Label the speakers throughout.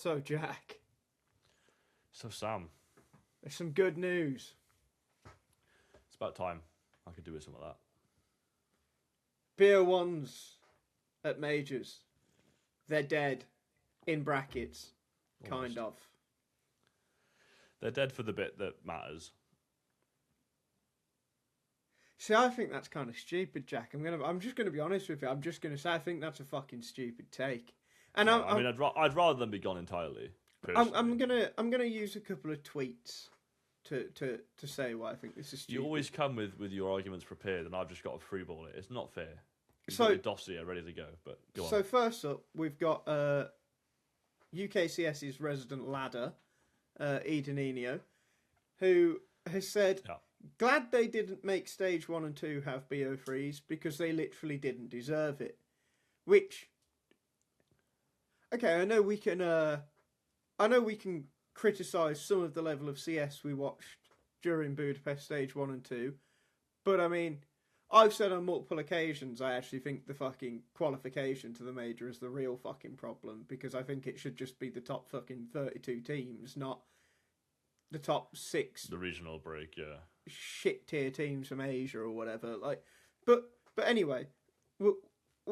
Speaker 1: So, Jack,
Speaker 2: So, Sam,
Speaker 1: there's some good news.
Speaker 2: it's about time I could do with some of that.
Speaker 1: BO1s at majors, they're dead. In brackets, kind of.
Speaker 2: They're dead for the bit that matters.
Speaker 1: See, I think that's kind of stupid, Jack. I'm just gonna be honest with you. I'm just gonna say I think that's a fucking stupid take. And
Speaker 2: No, I'd rather them be gone entirely.
Speaker 1: I'm gonna use a couple of tweets to say why I think this is stupid.
Speaker 2: You always come with your arguments prepared, and I've just got to freeball it. It's not fair. You've
Speaker 1: So
Speaker 2: got your dossier ready to go, but go on.
Speaker 1: So first up, we've got UKCS's resident ladder, Eden Enio, who has said, glad they didn't make stage 1 and 2 have BO3s because they literally didn't deserve it. Which, okay, I know we can criticise some of the level of CS we watched during Budapest stage 1 and 2, but I mean, I've said on multiple occasions I actually think the fucking qualification to the major is the real fucking problem, because I think it should just be the top fucking 32 teams, not the top 6
Speaker 2: the regional break, yeah.
Speaker 1: shit tier teams from Asia or whatever. But anyway, we'll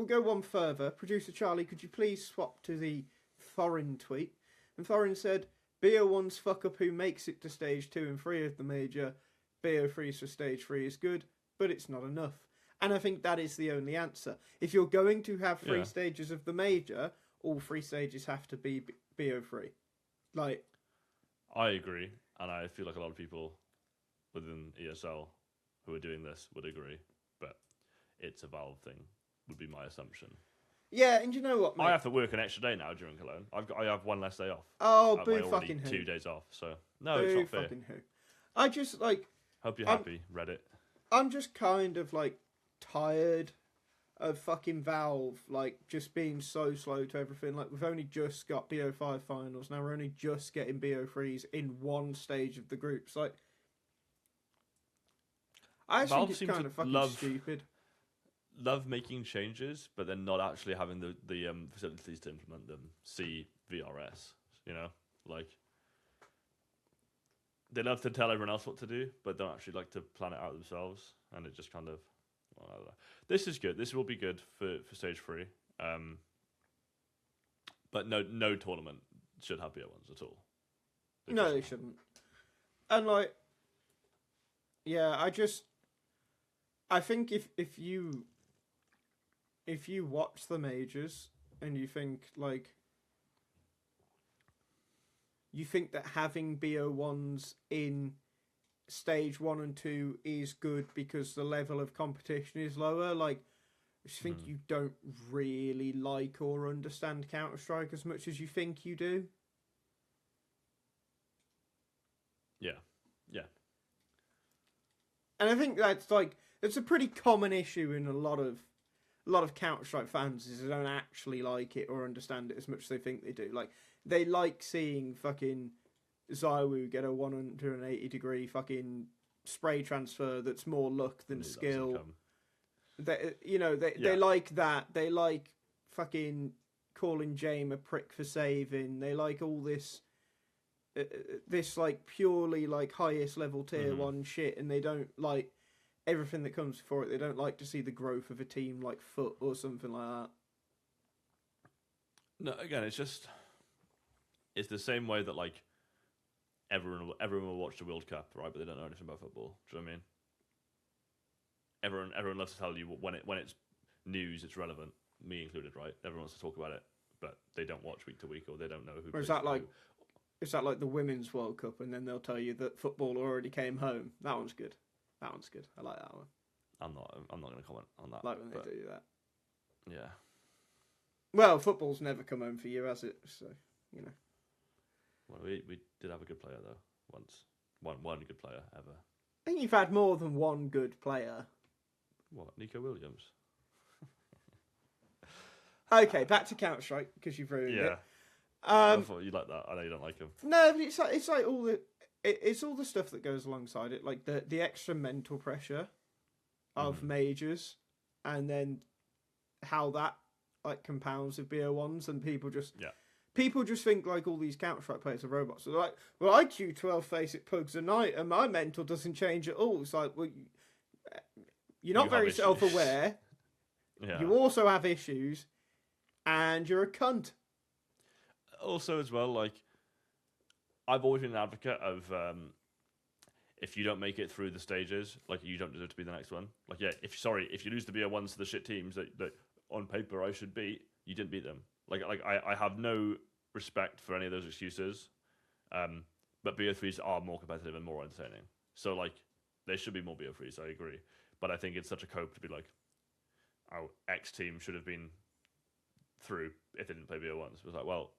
Speaker 1: go one further. Producer Charlie, could you please swap to the Thorin tweet? And Thorin said, BO1's fuck up who makes it to stage 2 and 3 of the major. BO3s for stage 3 is good, but it's not enough. And I think that is the only answer. If you're going to have 3 stages of the major, all 3 stages have to be BO3.
Speaker 2: I agree, and I feel like a lot of people within ESL who are doing this would agree, but it's a Valve thing, would be my assumption.
Speaker 1: Yeah, and you know what, mate?
Speaker 2: I have to work an extra day now during Cologne. I have one less day off.
Speaker 1: Oh, boo fucking who.
Speaker 2: 2 days off, so no,
Speaker 1: boo
Speaker 2: it's not fair.
Speaker 1: Fucking who. I just,
Speaker 2: Hope you're happy, Reddit.
Speaker 1: I'm just kind of, tired of fucking Valve, just being so slow to everything. We've only just got BO5 finals, now we're only just getting BO3s in one stage of the groups. I
Speaker 2: Valve
Speaker 1: think it's kind of fucking stupid.
Speaker 2: Love making changes, but then not actually having the facilities to implement them. See VRS, they love to tell everyone else what to do, but don't actually like to plan it out themselves. And it just kind of, I don't know. This is good. This will be good for stage 3. But no tournament should have BO1s at all.
Speaker 1: No, they shouldn't. And I think if you watch the majors and you think that having BO1s in stage 1 and 2 is good because the level of competition is lower, I just think you don't really like or understand Counter-Strike as much as you think you do.
Speaker 2: Yeah.
Speaker 1: And I think that's it's a pretty common issue in a lot of Counter-Strike fans, is they don't actually like it or understand it as much as they think they do. They like seeing fucking Zywoo get a 180 degree fucking spray transfer that's more luck than skill. They like that. They like fucking calling Jame a prick for saving. They like all this purely highest level tier 1 shit, and they don't like everything that comes before it. They don't like to see the growth of a team like FUT or something like that.
Speaker 2: No, again, it's the same way that everyone will watch the World Cup, right? But they don't know anything about football. Do you know what I mean? Everyone loves to tell you when it's news, it's relevant. Me included, right? Everyone wants to talk about it, but they don't watch week to week, or they don't know who.
Speaker 1: Or is that like the Women's World Cup, and then they'll tell you that football already came home? That one's good. I like that one.
Speaker 2: I'm not going to comment on that.
Speaker 1: When they do that.
Speaker 2: Yeah.
Speaker 1: Well, football's never come home for you, has it? So
Speaker 2: Well, we did have a good player though once. One good player ever.
Speaker 1: I think you've had more than one good player.
Speaker 2: What, Nico Williams?
Speaker 1: Okay, back to Counter-Strike because you've ruined it.
Speaker 2: I thought you like that. I know you don't like him.
Speaker 1: No, but it's all the stuff that goes alongside it, the extra mental pressure of majors, and then how that compounds with BO1s, and people just people just think like all these Counter-Strike players are robots. They're like, well, I queue 12 Faceit pugs a night and my mental doesn't change at all. It's like, well, you're not very self-aware.
Speaker 2: Yeah.
Speaker 1: You also have issues, and you're a cunt.
Speaker 2: Also, as well, like, I've always been an advocate of if you don't make it through the stages, like, you don't deserve to be the next one. Like, yeah, if you lose the BO1s to the shit teams that on paper I should beat, you didn't beat them. Like I have no respect for any of those excuses. But BO3s are more competitive and more entertaining. So, like, there should be more BO3s, I agree. But I think it's such a cope to be like, oh, X team should have been through if they didn't play BO1s. It was like, well,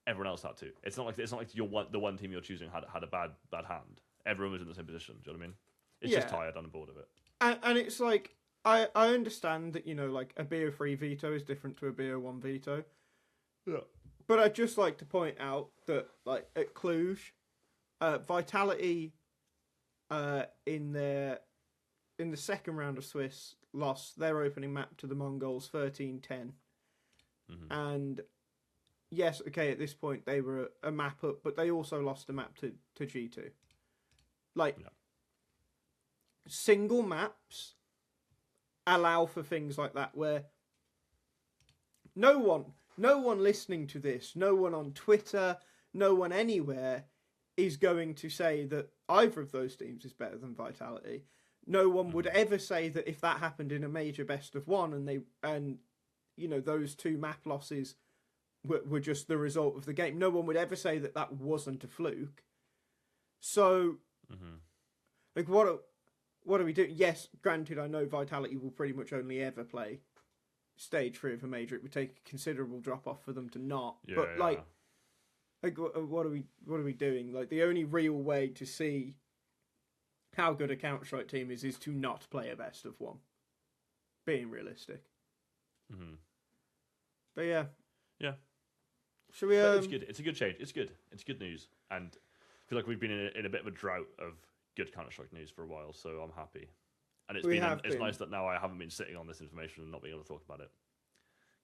Speaker 2: everyone else had to. It's not like the one team you're choosing had a bad hand. Everyone was in the same position. Do you know what I mean? It's just tired and bored of it.
Speaker 1: And it's like, I understand that, you know, like a BO3 veto is different to a BO1 veto.
Speaker 2: Yeah.
Speaker 1: But I'd just like to point out that, like, at Cluj, Vitality in the second round of Swiss lost their opening map to the Mongols 13-10.
Speaker 2: Mm-hmm.
Speaker 1: And yes, okay, at this point they were a map up, but they also lost a map to G2. Like, single maps allow for things like that where no one listening to this, no one on Twitter, no one anywhere is going to say that either of those teams is better than Vitality. No one would ever say that if that happened in a major best of one and you know, those two map losses were just the result of the game. No one would ever say that that wasn't a fluke. So, like, what are we doing? Yes, granted, I know Vitality will pretty much only ever play stage 3 of a major. It would take a considerable drop off for them to not.
Speaker 2: Yeah,
Speaker 1: but like what are we doing? Like, the only real way to see how good a Counter-Strike team is to not play a best of one. Being realistic. But yeah. Should we?
Speaker 2: It's good. It's a good change. It's good. It's good news, and I feel like we've been in a bit of a drought of good Counter-Strike news for a while, so I'm happy. And it's nice that now I haven't been sitting on this information and not being able to talk about it.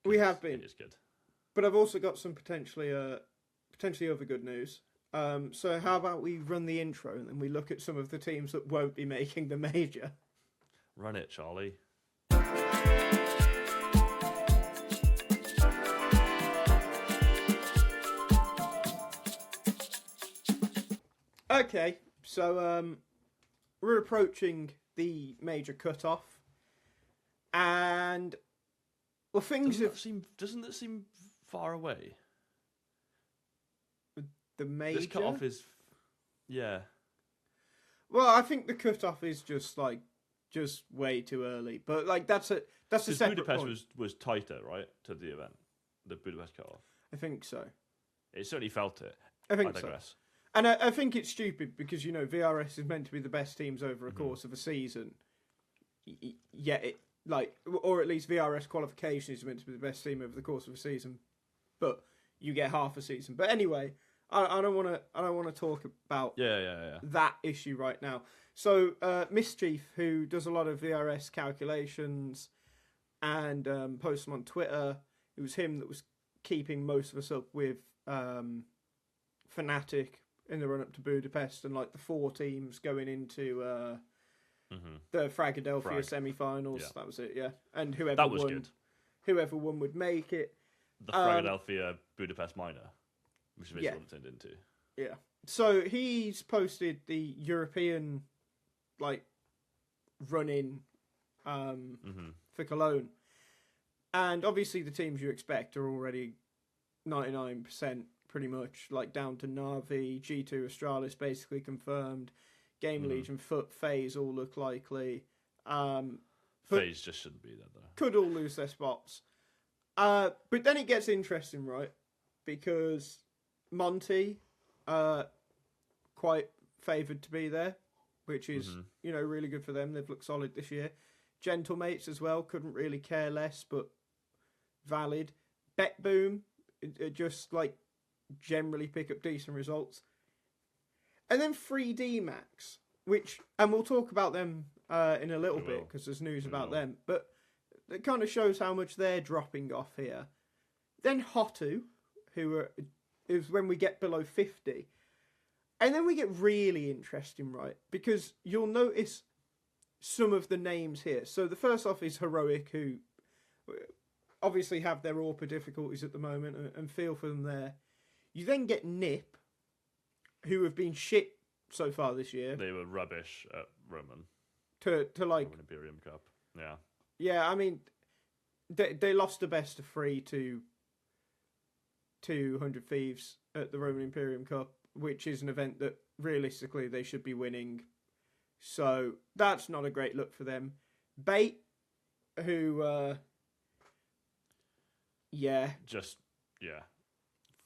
Speaker 1: We have been.
Speaker 2: It is good.
Speaker 1: But I've also got some potentially other good news. So how about we run the intro and then we look at some of the teams that won't be making the major?
Speaker 2: Run it, Charlie.
Speaker 1: Okay, so we're approaching the major cutoff, and well,
Speaker 2: doesn't that seem far away?
Speaker 1: The major?
Speaker 2: This cutoff is, yeah.
Speaker 1: Well, I think the cutoff is just way too early, but like that's a separate
Speaker 2: Budapest
Speaker 1: point.
Speaker 2: was tighter, right, to the event, the Budapest cutoff.
Speaker 1: I think so.
Speaker 2: It certainly felt it.
Speaker 1: I digress.
Speaker 2: So.
Speaker 1: And I think it's stupid because, you know, VRS is meant to be the best teams over a course of a season. Yet it, like, or at least VRS qualification is meant to be the best team over the course of a season, but you get half a season. But anyway, I don't want to talk about that issue right now. So Mischief, who does a lot of VRS calculations and posts them on Twitter, it was him that was keeping most of us up with Fnatic in the run-up to Budapest and, like, the 4 teams going into the Fragadelphia semi-finals. Yeah. That was it, yeah. And whoever won would make it.
Speaker 2: The Fragadelphia Budapest minor, which is what it turned into.
Speaker 1: Yeah. So he's posted the European, like, run-in for Cologne. And obviously the teams you expect are already 99% pretty much, like, down to NAVI, G2 Astralis basically confirmed, Game Legion, FUT, FaZe all look likely.
Speaker 2: FaZe just shouldn't be there, though.
Speaker 1: Could all lose their spots. But then it gets interesting, right? Because Monty, quite favoured to be there, which is, you know, really good for them. They've looked solid this year. Gentlemates as well, couldn't really care less, but valid. Bet Boom, just, like, generally pick up decent results. And then 3D Max, which, and we'll talk about them in a little bit because there's news about them, but it kind of shows how much they're dropping off here. then Hotu, is when we get below 50. And then we get really interesting, right? Because you'll notice some of the names here. So the first off is Heroic, who obviously have their AWPA difficulties at the moment, and feel for them there. You then get Nip, who have been shit so far this year.
Speaker 2: They were rubbish at Roman.
Speaker 1: To like
Speaker 2: Roman Imperium Cup. Yeah.
Speaker 1: Yeah, I mean, they lost the best of 3 to 100 Thieves at the Roman Imperium Cup, which is an event that realistically they should be winning. So that's not a great look for them. Bait, who,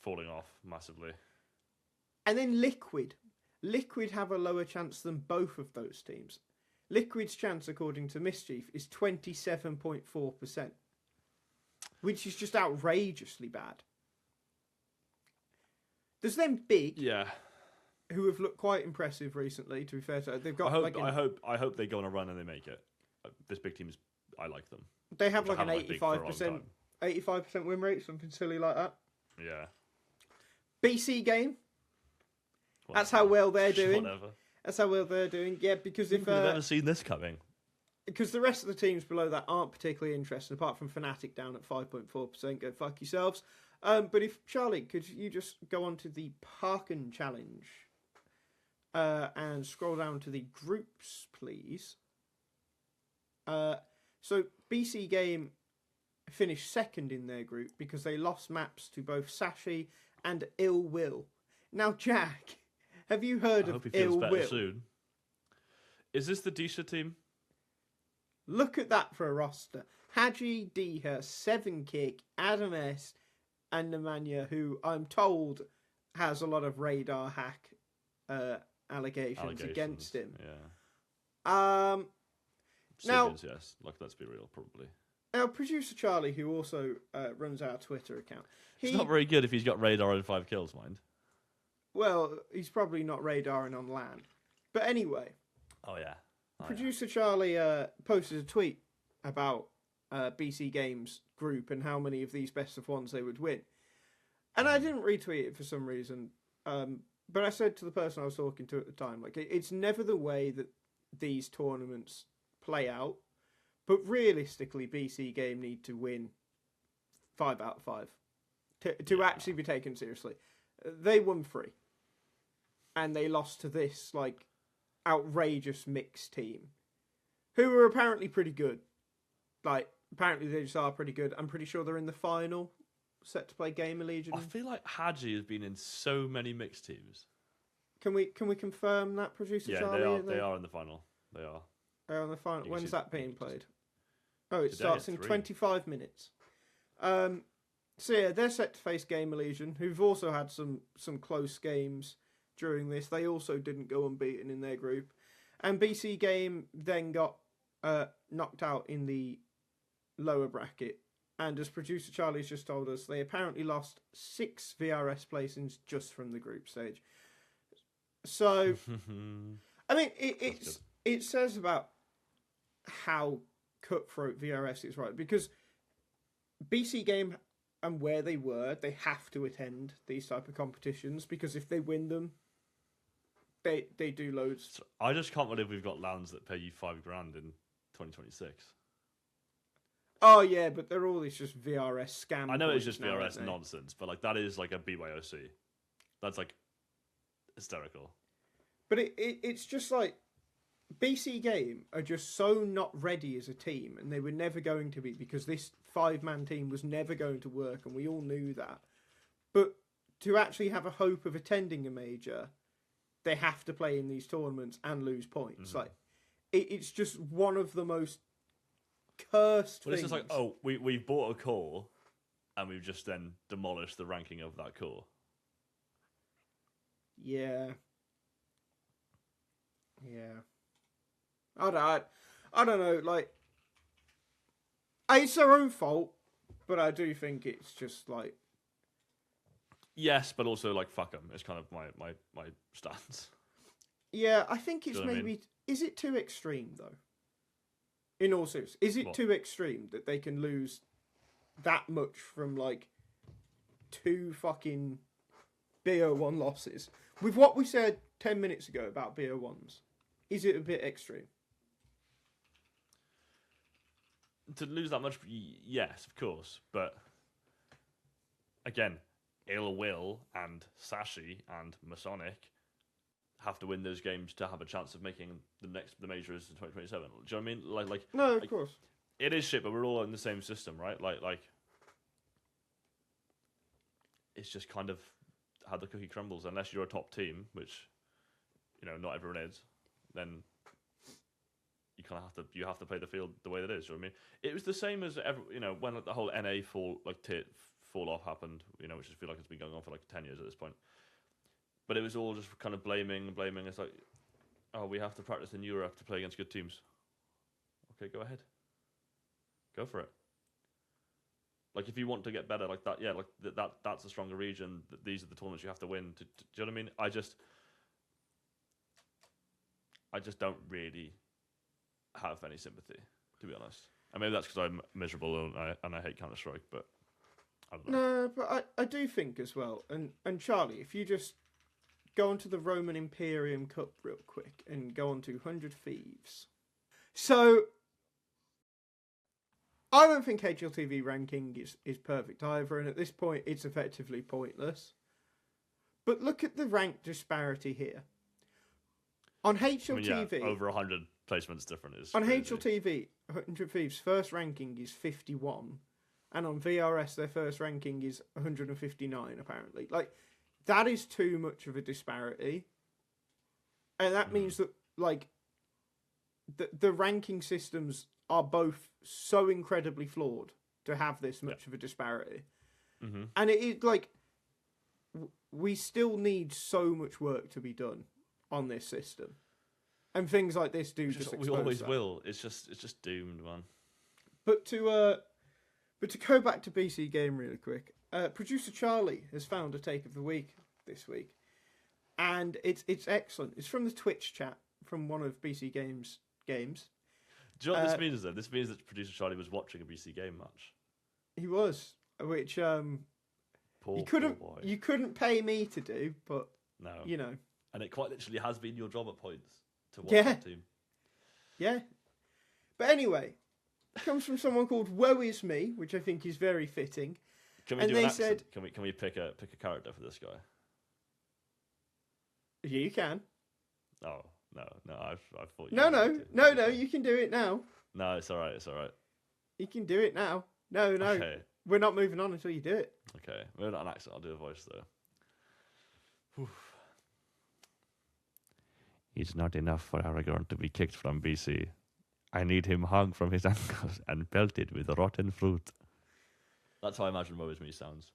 Speaker 2: falling off massively.
Speaker 1: And then Liquid. Liquid have a lower chance than both of those teams. Liquid's chance, according to Mischief, is 27.4%, which is just outrageously bad. There's them Big, who have looked quite impressive recently. To be fair, so they've got.
Speaker 2: I hope they go on a run and they make it. This big team I like them.
Speaker 1: They have like an 85% win rate, something silly like that.
Speaker 2: Yeah.
Speaker 1: BC game. That's how well they're doing.
Speaker 2: Whatever.
Speaker 1: That's how well they're doing. Yeah, because if
Speaker 2: I've never seen this coming.
Speaker 1: Because the rest of the teams below that aren't particularly interested, apart from Fnatic down at 5.4%. Go fuck yourselves. But if Charlie, could you just go on to the Parken Challenge and scroll down to the groups, please? So BC Game finished second in their group because they lost maps to both Sashi and Ill Will. Now, Jack, have you heard of Ill Will?
Speaker 2: Soon. Is this the Disha team?
Speaker 1: Look at that for a roster. Haji, Diha, 7kick, Adam S, and Nemanja, who I'm told has a lot of radar hack allegations against him.
Speaker 2: Yeah.
Speaker 1: Now,
Speaker 2: yes. Like, let's be real, probably.
Speaker 1: Now, producer Charlie, who also runs our Twitter account,
Speaker 2: It's not very good if he's got radar and 5 kills, mind.
Speaker 1: Well, he's probably not radaring on land. But anyway.
Speaker 2: Oh, yeah.
Speaker 1: Producer Charlie posted a tweet about BC Games group and how many of these best of ones they would win. And I didn't retweet it for some reason. But I said to the person I was talking to at the time, like, it's never the way that these tournaments play out. But realistically, BC Game need to win 5 out of 5 to actually be taken seriously. They won 3. And they lost to this, like, outrageous mixed team, who are apparently pretty good. Like, apparently they just are pretty good. I'm pretty sure they're in the final, set to play Gamer Legion.
Speaker 2: I feel like Haji has been in so many mixed teams.
Speaker 1: Can we confirm that, producer Charlie?
Speaker 2: Yeah, they are in the final. They are.
Speaker 1: They're on the final. When's that being played? Oh, it
Speaker 2: Today
Speaker 1: starts in 25 minutes. So yeah, they're set to face Gamer Legion, who've also had some close games during this. They also didn't go unbeaten in their group. And BC Game then got knocked out in the lower bracket. And as producer Charlie's just told us, they apparently lost 6 VRS placings just from the group stage. So, I mean, it says about how cutthroat VRS is, right? Because BC Game and where they were, they have to attend these type of competitions, because if they win them, they do loads.
Speaker 2: I just can't believe we've got lands that pay you $5,000 in 2026.
Speaker 1: Oh yeah, but they're all these just VRS scam.
Speaker 2: I know it's just VRS nonsense, but like that is like a BYOC. That's like hysterical.
Speaker 1: But it's just like BC Game are just so not ready as a team, and they were never going to be, because this 5-man team was never going to work, and we all knew that. But to actually have a hope of attending a major, they have to play in these tournaments and lose points. Mm-hmm. Like it's just one of the most cursed things.
Speaker 2: It's just like, oh, we've bought a core, and we've just then demolished the ranking of that core.
Speaker 1: Yeah. I don't know. Like, it's their own fault, but I do think it's just like.
Speaker 2: Yes, but also like fuck them. It's kind of my stance.
Speaker 1: Yeah, I think it's maybe. I mean? Is it too extreme though? In all seriousness, is it too extreme that they can lose that much from like 2 fucking BO1 losses. With what we said 10 minutes ago about BO1s, is it a bit extreme?
Speaker 2: To lose that much, yes, of course. But again, Ill Will and Sashi and Masonic have to win those games to have a chance of making the majors in 2027. Do you know what I mean? Like
Speaker 1: no, of course.
Speaker 2: It is shit, but we're all in the same system, right? Like it's just kind of how the cookie crumbles. Unless you're a top team, which not everyone is, then you kind of have to play the field the way that it is. You know what I mean? It was the same as when the whole NA fall off happened. Which I feel like it's been going on for like 10 years at this point. But it was all just kind of blaming. It's like, oh, we have to practice in Europe to play against good teams. Okay, go ahead. Go for it. Like, if you want to get better like that, yeah, like that's a stronger region. These are the tournaments you have to win. Do you know what I mean? I just don't really have any sympathy, to be honest. And maybe that's because I'm miserable and I hate Counter-Strike, but I don't know.
Speaker 1: No, but I do think as well. And Charlie, if you just go onto the Roman Imperium Cup real quick and go on to 100 Thieves. So, I don't think HLTV ranking is perfect either, and at this point it's effectively pointless. But look at the rank disparity here. On HLTV...
Speaker 2: yeah, over 100 placements different is
Speaker 1: on
Speaker 2: crazy.
Speaker 1: HLTV, 100 Thieves' first ranking is 51, and on VRS their first ranking is 159 apparently. Like, that is too much of a disparity. And that means that, like, the ranking systems are both so incredibly flawed to have this much of a disparity.
Speaker 2: Mm-hmm.
Speaker 1: And it is, like, we still need so much work to be done on this system. And things like this do just expose
Speaker 2: we always
Speaker 1: that.
Speaker 2: will. It's just doomed, man.
Speaker 1: But to go back to BC Game really quick, producer Charlie has found a take of the week this week, and it's excellent. It's from the Twitch chat from one of BC Games games.
Speaker 2: Do you know what this means? Though this means that producer Charlie was watching a BC Game match.
Speaker 1: He was, which
Speaker 2: Poor boy.
Speaker 1: You couldn't pay me to do, but
Speaker 2: No,
Speaker 1: and
Speaker 2: it quite literally has been your job at points to watch
Speaker 1: Yeah.
Speaker 2: that team.
Speaker 1: Yeah. But anyway, it comes from someone called Woe Is Me, which I think is very fitting.
Speaker 2: Can we
Speaker 1: And
Speaker 2: do
Speaker 1: they
Speaker 2: an accent?
Speaker 1: said-
Speaker 2: Can we pick a character for this guy?
Speaker 1: Yeah, you can.
Speaker 2: Oh no, I thought.
Speaker 1: No, you can do it now.
Speaker 2: No, it's all right. It's all right.
Speaker 1: You can do it now. No,
Speaker 2: Okay.
Speaker 1: we're not moving on until you do it.
Speaker 2: Okay. Maybe not an accent. I'll do a voice though. Whew. It's not enough for Aragorn to be kicked from BC. I need him hung from his ankles and pelted with rotten fruit. That's how I imagine Woe Is Me sounds.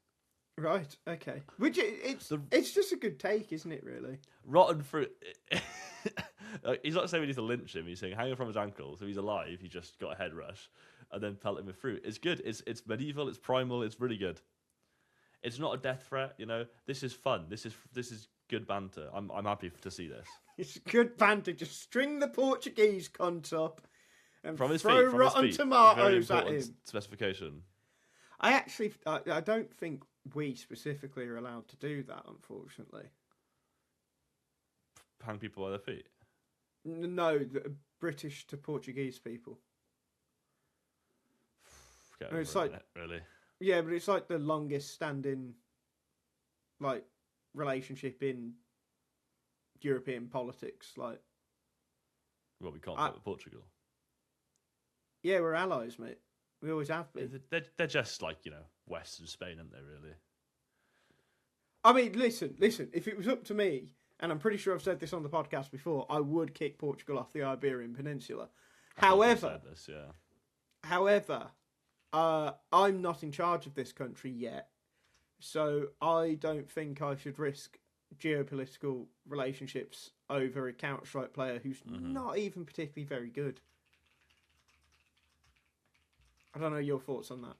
Speaker 1: Right, okay. Which it's just a good take, isn't it, really?
Speaker 2: Rotten fruit. He's not saying we need to lynch him. He's saying hang him from his ankles. If he's alive, he just got a head rush, and then pelt him with fruit. It's good. It's medieval. It's primal. It's really good. It's not a death threat. This is fun. This is good banter. I'm happy to see this.
Speaker 1: It's good banter. Just string the Portuguese cunt up and
Speaker 2: From his
Speaker 1: throw
Speaker 2: feet, from
Speaker 1: rotten
Speaker 2: his feet.
Speaker 1: tomatoes
Speaker 2: Very
Speaker 1: at him.
Speaker 2: important specification.
Speaker 1: I don't think we specifically are allowed to do that, unfortunately.
Speaker 2: Hang people by their feet.
Speaker 1: No, the British to Portuguese people.
Speaker 2: Get
Speaker 1: It's
Speaker 2: over
Speaker 1: like-
Speaker 2: it, really.
Speaker 1: Yeah, but it's like the longest standing, like, relationship in European politics. Like,
Speaker 2: Well, we can't fight with Portugal.
Speaker 1: yeah, we're allies, mate. We always have been.
Speaker 2: They're just like Western Spain, aren't they? Really.
Speaker 1: I mean, listen. If it was up to me, and I'm pretty sure I've said this on the podcast before, I would kick Portugal off the Iberian Peninsula.
Speaker 2: Said this, yeah.
Speaker 1: However, I'm not in charge of this country yet, so I don't think I should risk geopolitical relationships over a Counter-Strike player who's not even particularly very good. I don't know your thoughts on that.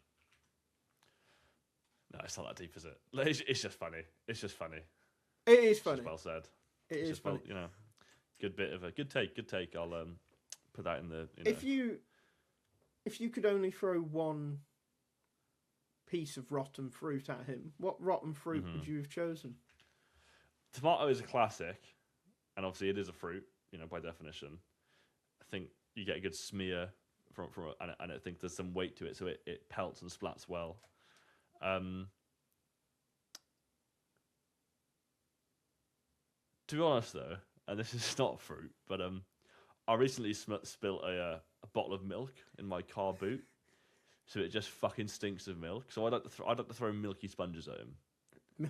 Speaker 2: No, it's not that deep, is it? It's just funny. It's just funny.
Speaker 1: It is
Speaker 2: It's
Speaker 1: funny.
Speaker 2: just well said.
Speaker 1: It
Speaker 2: It's
Speaker 1: is
Speaker 2: just
Speaker 1: funny.
Speaker 2: good bit of a good take. Good take. I'll put that in the.
Speaker 1: If you could only throw one piece of rotten fruit at him, what rotten fruit would you have chosen?
Speaker 2: Tomato is a classic, and obviously it is a fruit, you know, by definition. I think you get a good smear and I think there's some weight to it, so it pelts and splats well. To be honest, though, and this is not fruit, but I recently spilt a bottle of milk in my car boot, so it just fucking stinks of milk. So I'd like to throw milky sponges at him.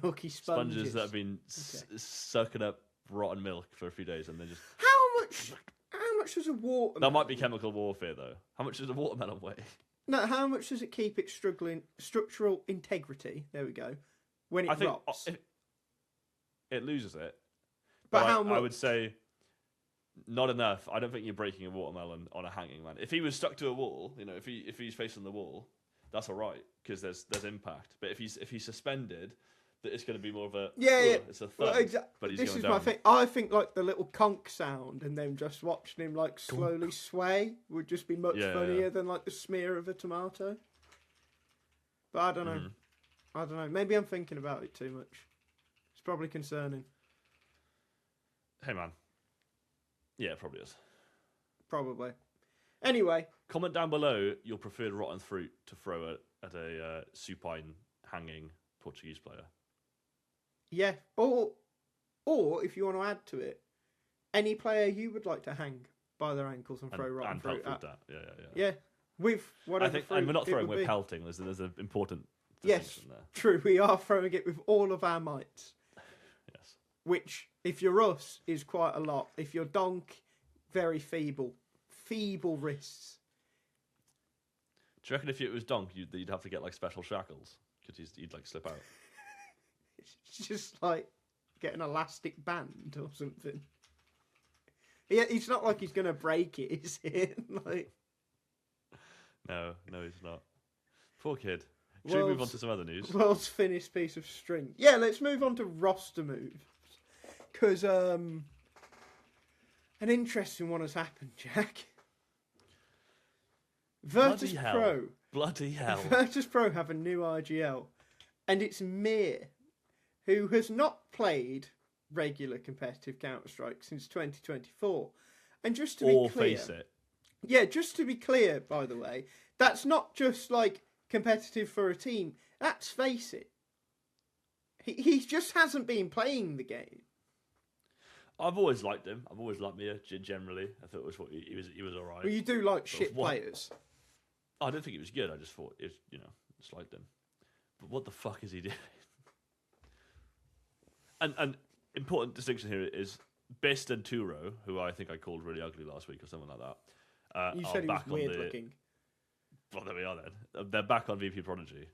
Speaker 1: Milky sponges
Speaker 2: that have been sucking up rotten milk for a few days, and then just
Speaker 1: How much does a watermelon?
Speaker 2: That might be chemical warfare, though. How much does a watermelon weigh?
Speaker 1: No, how much does it keep its structural integrity? There we go. When it rots,
Speaker 2: it loses it.
Speaker 1: But how much?
Speaker 2: I would say not enough. I don't think you're breaking a watermelon on a hanging, man. If he was stuck to a wall, you know, if he's facing the wall, that's all right because there's impact. But if he's suspended, that it's going to be more of a it's a thud.
Speaker 1: Well,
Speaker 2: but he's
Speaker 1: this
Speaker 2: going
Speaker 1: is
Speaker 2: down.
Speaker 1: my thing. I think like the little conch sound and then just watching him like slowly sway would just be much funnier than like the smear of a tomato. But I don't know. I don't know. Maybe I'm thinking about it too much. It's probably concerning.
Speaker 2: Hey man. Yeah, it probably is.
Speaker 1: Probably. Anyway.
Speaker 2: Comment down below your preferred rotten fruit to throw at a supine hanging Portuguese player.
Speaker 1: Yeah. Or if you want to add to it, any player you would like to hang by their ankles and throw rotten fruit at. Yeah. With whatever fruit.
Speaker 2: And we're not throwing, we're pelting. There's an important
Speaker 1: distinction there. True. We are throwing it with all of our mights.
Speaker 2: Yes. Which,
Speaker 1: if you're us, is quite a lot. If you're Donk, very feeble wrists.
Speaker 2: Do you reckon if it was Donk, you'd have to get like special shackles because he'd like slip out?
Speaker 1: It's just like get an elastic band or something. Yeah, it's not like he's gonna break it, is it? Like,
Speaker 2: no, he's not. Poor kid. Should we move on to some other news?
Speaker 1: World's thinnest piece of string. Yeah, let's move on to roster moves. Because an interesting one has happened, Jack. Virtus Pro.
Speaker 2: Bloody hell.
Speaker 1: Virtus Pro have a new IGL. And it's Mir, who has not played regular competitive Counter-Strike since 2024. And just to be clear...
Speaker 2: face it.
Speaker 1: Yeah, just to be clear, by the way, that's not just like competitive for a team. That's face it. He just hasn't been playing the game.
Speaker 2: I've always liked him. I've always liked Mir generally. I thought he was all right.
Speaker 1: Well, you do like shit players.
Speaker 2: I don't think he was good. I just thought it was, just liked him. But what the fuck is he doing? And important distinction here is Best and Turo, who I think I called really ugly last week or something like that.
Speaker 1: You said he was weird looking.
Speaker 2: Well, there we are then. They're back on VP Prodigy.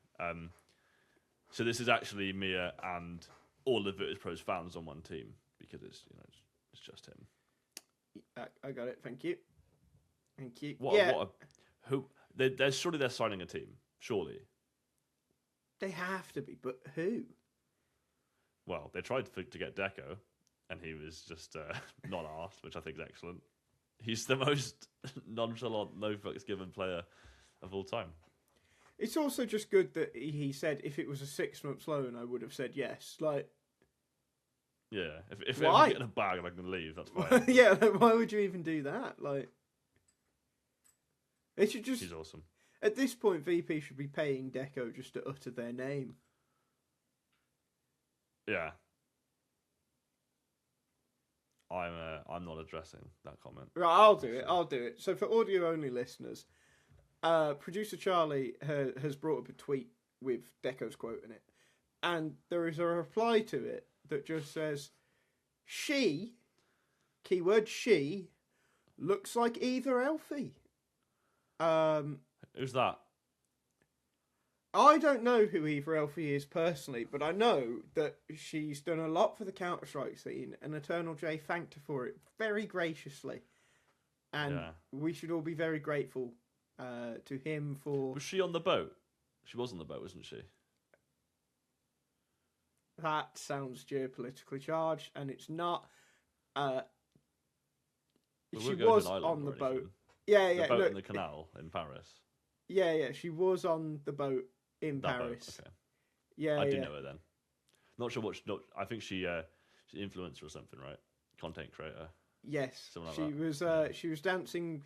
Speaker 2: So this is actually Mir and all of Virtus Pro's fans on one team because it's just him.
Speaker 1: I got it. Thank you.
Speaker 2: Surely they're signing a team. Surely.
Speaker 1: They have to be, but who?
Speaker 2: Well, they tried to get Deco, and he was just not asked, which I think is excellent. He's the most nonchalant, no fucks given player of all time.
Speaker 1: It's also just good that he said if it was a 6 month loan, I would have said yes. Like,
Speaker 2: yeah, if I'm getting a bag and I can leave, that's fine.
Speaker 1: Yeah, like, why would you even do that? Like, they should just.
Speaker 2: He's awesome.
Speaker 1: At this point, VP should be paying Deco just to utter their name.
Speaker 2: Yeah. I'm not addressing that comment.
Speaker 1: Right, I'll do it. So for audio only listeners, producer Charlie has brought up a tweet with Deco's quote in it, and there is a reply to it that just says, "She, keyword she, looks like either Elfie."
Speaker 2: Who's that?
Speaker 1: I don't know who Eva Elfie is personally, but I know that she's done a lot for the Counter-Strike scene, and Eternal J thanked her for it very graciously. And we should all be very grateful to him for...
Speaker 2: Was she on the boat? She was on the boat, wasn't she?
Speaker 1: That sounds geopolitically charged, and it's not. She was on the boat. Yeah.
Speaker 2: The boat in the canal in Paris.
Speaker 1: Yeah, she was on the boat in
Speaker 2: That boat,
Speaker 1: Paris.
Speaker 2: okay.
Speaker 1: Yeah,
Speaker 2: I do
Speaker 1: yeah.
Speaker 2: know her then. Not sure what. I think she's an influencer or something, right? Content creator.
Speaker 1: Yes,
Speaker 2: Something like that.
Speaker 1: she was dancing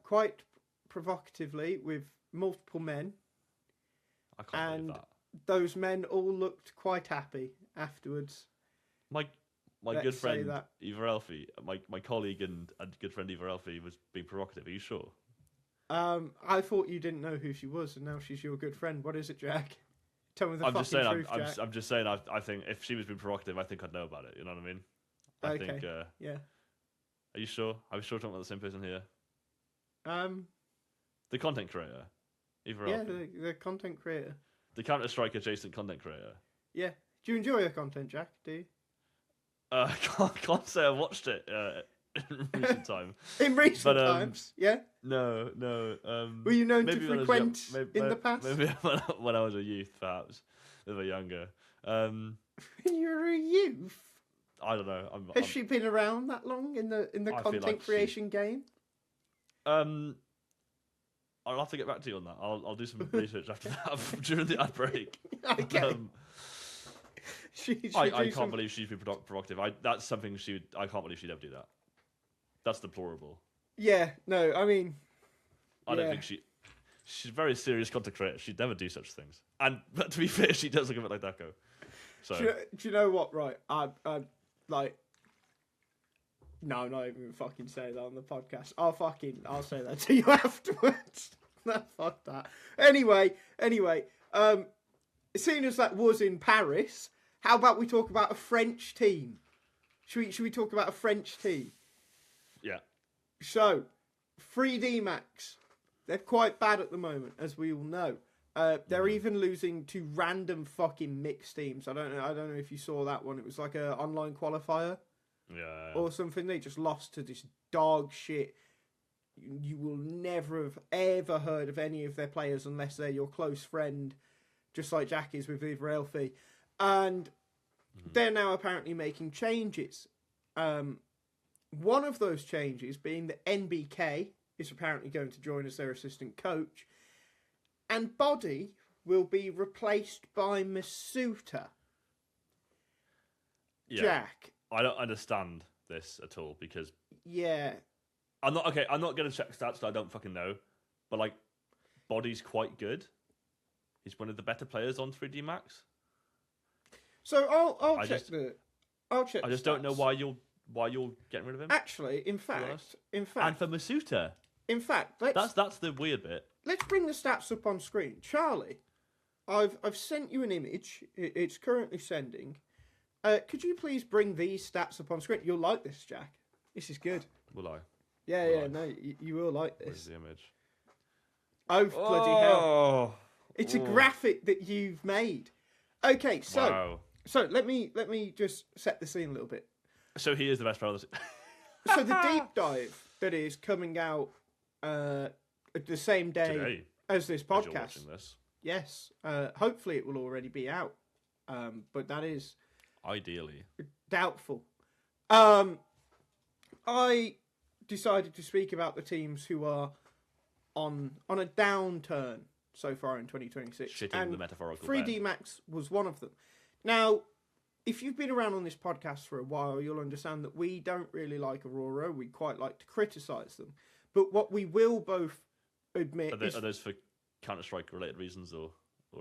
Speaker 1: quite provocatively with multiple men,
Speaker 2: I can't believe
Speaker 1: and
Speaker 2: that.
Speaker 1: those men all looked quite happy afterwards.
Speaker 2: My
Speaker 1: Let's
Speaker 2: good
Speaker 1: say
Speaker 2: friend
Speaker 1: that.
Speaker 2: Eva Elfie, my colleague and good friend Eva Elfie was being provocative. Are you sure?
Speaker 1: I thought you didn't know who she was, and now she's your good friend. What is it, Jack? Tell me the
Speaker 2: I'm
Speaker 1: fucking
Speaker 2: just saying.
Speaker 1: truth, Jack.
Speaker 2: I'm just saying. I think if she was being provocative, I think I'd know about it. You know what I mean? I
Speaker 1: Okay.
Speaker 2: think.
Speaker 1: Yeah.
Speaker 2: Are you sure? Are we sure talking about the same person here? The content creator, Eva
Speaker 1: Yeah,
Speaker 2: Elfie.
Speaker 1: the content creator.
Speaker 2: The Counter-Strike adjacent content creator.
Speaker 1: Yeah. Do you enjoy her content, Jack? Do you?
Speaker 2: Can't say I watched it in recent time.
Speaker 1: In recent times, yeah.
Speaker 2: No.
Speaker 1: Were you known to
Speaker 2: maybe when I was
Speaker 1: frequent
Speaker 2: young-
Speaker 1: in the past?
Speaker 2: Maybe when I was a youth, perhaps, a bit younger.
Speaker 1: When you were a youth.
Speaker 2: I don't know.
Speaker 1: Has she been around that long in the
Speaker 2: I feel
Speaker 1: content
Speaker 2: like
Speaker 1: creation game?
Speaker 2: I'll have to get back to you on that. I'll do some research after that during the ad break.
Speaker 1: Okay.
Speaker 2: I can't believe she's been provocative. That's something I can't believe she'd ever do that. That's deplorable.
Speaker 1: Yeah, no, I mean,
Speaker 2: I don't think she's a very serious content creator. She'd never do such things. But to be fair, she does look a bit like Deco. So
Speaker 1: do you know what? Right, I like. No, I'm not even fucking say that on the podcast. I'll say that to you afterwards. No, fuck that. Anyway, seeing as that was in Paris, how about we talk about a French team? Should we talk about a French team?
Speaker 2: Yeah.
Speaker 1: So, 3D Max, they're quite bad at the moment, as we all know. They're even losing to random fucking mixed teams. I don't know if you saw that one. It was like a online qualifier.
Speaker 2: Yeah.
Speaker 1: Or something. They just lost to this dog shit. You will never have ever heard of any of their players unless they're your close friend, just like Jack is with Eva Elfie. And they're now apparently making changes. One of those changes being that NBK is apparently going to join as their assistant coach. And Body will be replaced by Masuta.
Speaker 2: Yeah.
Speaker 1: Jack.
Speaker 2: I don't understand this at all because
Speaker 1: Yeah.
Speaker 2: I'm not going to check stats that I don't fucking know, but like, Body's quite good. He's one of the better players on 3D Max.
Speaker 1: So I'll check
Speaker 2: I just don't know why you're getting rid of him.
Speaker 1: Actually, in fact,
Speaker 2: and for Masuta, that's the weird bit.
Speaker 1: Let's bring the stats up on screen, Charlie. I've sent you an image. It's currently sending. Could you please bring these stats up on screen? You'll like this, Jack. This is good.
Speaker 2: Will I?
Speaker 1: Yeah, no, you will like this.
Speaker 2: Where's the image?
Speaker 1: Oh, bloody hell! It's a graphic that you've made. Okay, so let me just set the scene a little bit.
Speaker 2: So he is the best player.
Speaker 1: So the deep dive that is coming out the same day
Speaker 2: Today,
Speaker 1: as this
Speaker 2: as you're
Speaker 1: podcast.
Speaker 2: watching this.
Speaker 1: Yes, hopefully it will already be out, but that is
Speaker 2: Ideally.
Speaker 1: doubtful. I decided to speak about the teams who are on a downturn so far in 2026.
Speaker 2: Shitting
Speaker 1: and
Speaker 2: the metaphorical
Speaker 1: 3D
Speaker 2: bed.
Speaker 1: Max was one of them. Now, if you've been around on this podcast for a while, you'll understand that we don't really like Aurora. We quite like to criticise them. But what we will both admit is...
Speaker 2: Are those for Counter-Strike related reasons or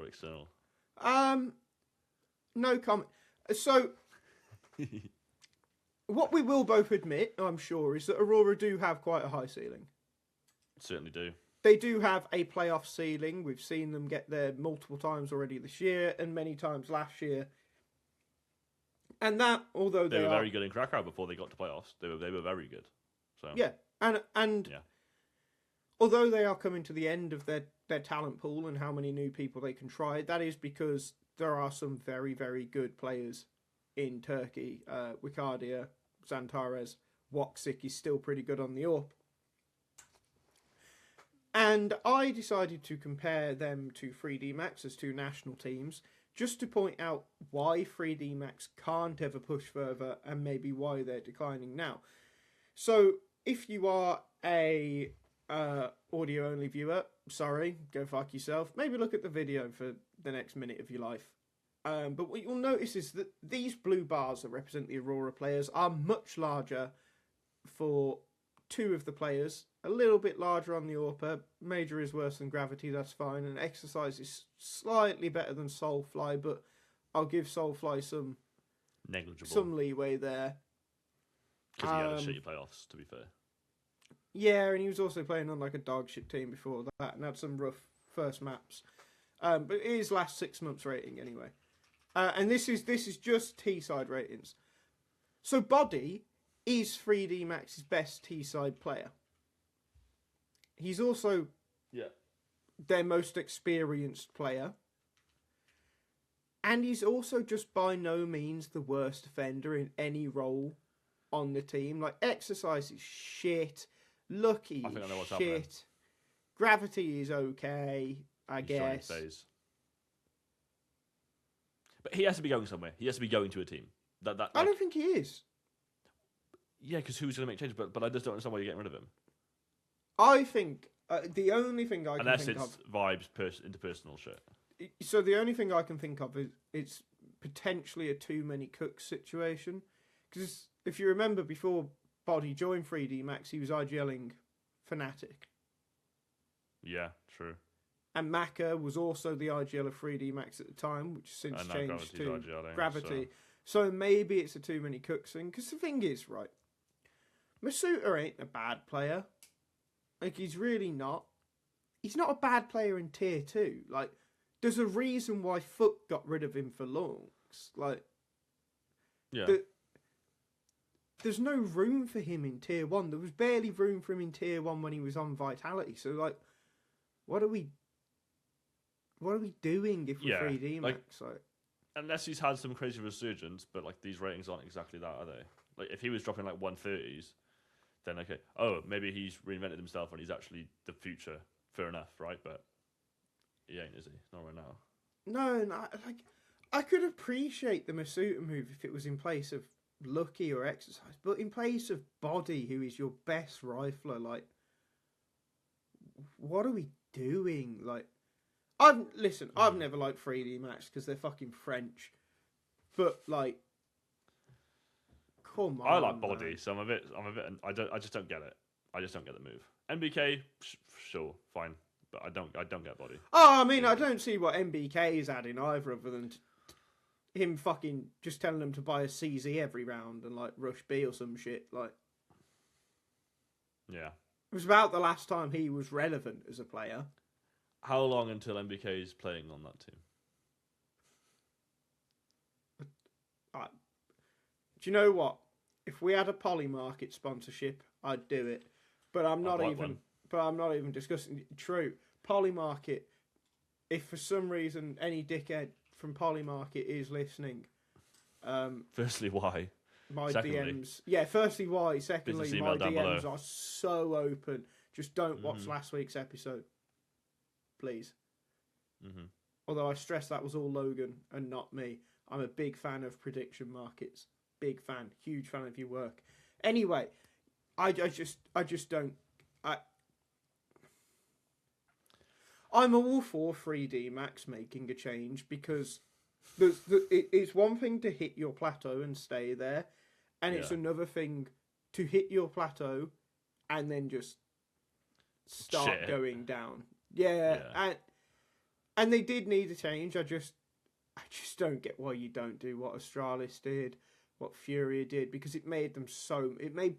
Speaker 2: external?
Speaker 1: No comment. So, what we will both admit, I'm sure, is that Aurora do have quite a high ceiling.
Speaker 2: Certainly do.
Speaker 1: They do have a playoff ceiling. We've seen them get there multiple times already this year and many times last year. And that, although
Speaker 2: they were very good in Krakow before they got to playoffs, they were very good. So
Speaker 1: yeah, and
Speaker 2: yeah.
Speaker 1: Although they are coming to the end of their talent pool and how many new people they can try, that is because there are some very, very good players in Turkey. Wikardia, Zantares, Woksik is still pretty good on the AWP. And I decided to compare them to 3D Max as two national teams, just to point out why 3D Max can't ever push further and maybe why they're declining now. So, if you are a audio-only viewer, sorry, go fuck yourself. Maybe look at the video for the next minute of your life. But what you'll notice is that these blue bars that represent the Aurora players are much larger for 2 of the players. A little bit larger on the AWP. Major is worse than Gravity, that's fine. And Exercise is slightly better than Soulfly, but I'll give Soulfly some
Speaker 2: negligible,
Speaker 1: some leeway there.
Speaker 2: Because he had a shitty playoffs, to be fair.
Speaker 1: Yeah, and he was also playing on like a dog shit team before that and had some rough first maps. But it is last 6 months rating anyway. And this is just T-side ratings. So Body is 3D Max's best T-side player. He's also their most experienced player. And he's also just by no means the worst defender in any role on the team. Like, Exercise is shit. Lucky is shit. Gravity is okay, I guess.
Speaker 2: But he has to be going somewhere. He has to be going to a team.
Speaker 1: I don't think he is.
Speaker 2: Yeah, because who's going to make changes? But I just don't understand why you're getting rid of him.
Speaker 1: I think the only thing I can
Speaker 2: Unless
Speaker 1: think
Speaker 2: it's vibes, interpersonal shit.
Speaker 1: So the only thing I can think of is it's potentially a too many cooks situation. Because if you remember, before Body joined 3D Max, he was IGLing Fnatic.
Speaker 2: Yeah, true.
Speaker 1: And Maka was also the IGL of 3D Max at the time, which has since changed to Gravity. So maybe it's a too many cooks thing. Because the thing is, right, Masuta ain't a bad player. Like, he's really not. He's not a bad player in Tier 2. Like, there's a reason why FUT got rid of him for Lunks. Like,
Speaker 2: yeah.
Speaker 1: There's no room for him in Tier 1. There was barely room for him in Tier 1 when he was on Vitality. So, like, what are we doing if we're 3D Max? Like,
Speaker 2: unless he's had some crazy resurgence, but, like, these ratings aren't exactly that, are they? Like, if he was dropping, like, 130s, then, okay, oh, maybe he's reinvented himself and he's actually the future. Fair enough, right? But he ain't, is he? Not right now.
Speaker 1: No, like, I could appreciate the Masuta move if it was in place of Lucky or Exercise, but in place of Body, who is your best rifler, like, what are we doing? Like, I've never liked 3D Max because they're fucking French, but like, come on.
Speaker 2: I like Body, man. So I'm a bit. I just don't get it. I just don't get the move. NBK, sure, fine, but I don't get Body.
Speaker 1: Oh, I mean, I don't see what NBK is adding either, other than him fucking just telling them to buy a CZ every round and like rush B or some shit. Like,
Speaker 2: yeah,
Speaker 1: it was about the last time he was relevant as a player.
Speaker 2: How long until NBK is playing on that team?
Speaker 1: Do you know what? If we had a Polymarket sponsorship, I'd do it. But I'm not even discussing. True, Polymarket. If for some reason any dickhead from Polymarket is listening,
Speaker 2: firstly, why?
Speaker 1: My
Speaker 2: Secondly,
Speaker 1: DMs. Yeah, firstly, why? Secondly, my DMs
Speaker 2: below.
Speaker 1: are so open. Just don't watch last week's episode, please.
Speaker 2: Mm-hmm.
Speaker 1: Although I stress that was all Logan and not me. I'm a big fan of prediction markets. Big fan, huge fan of your work. Anyway, I just don't. I'm all for 3D Max making a change because it's one thing to hit your plateau and stay there, and it's another thing to hit your plateau and then just start going down. Yeah. And they did need a change. I just don't get why you don't do what Astralis did, what Furia did, because it made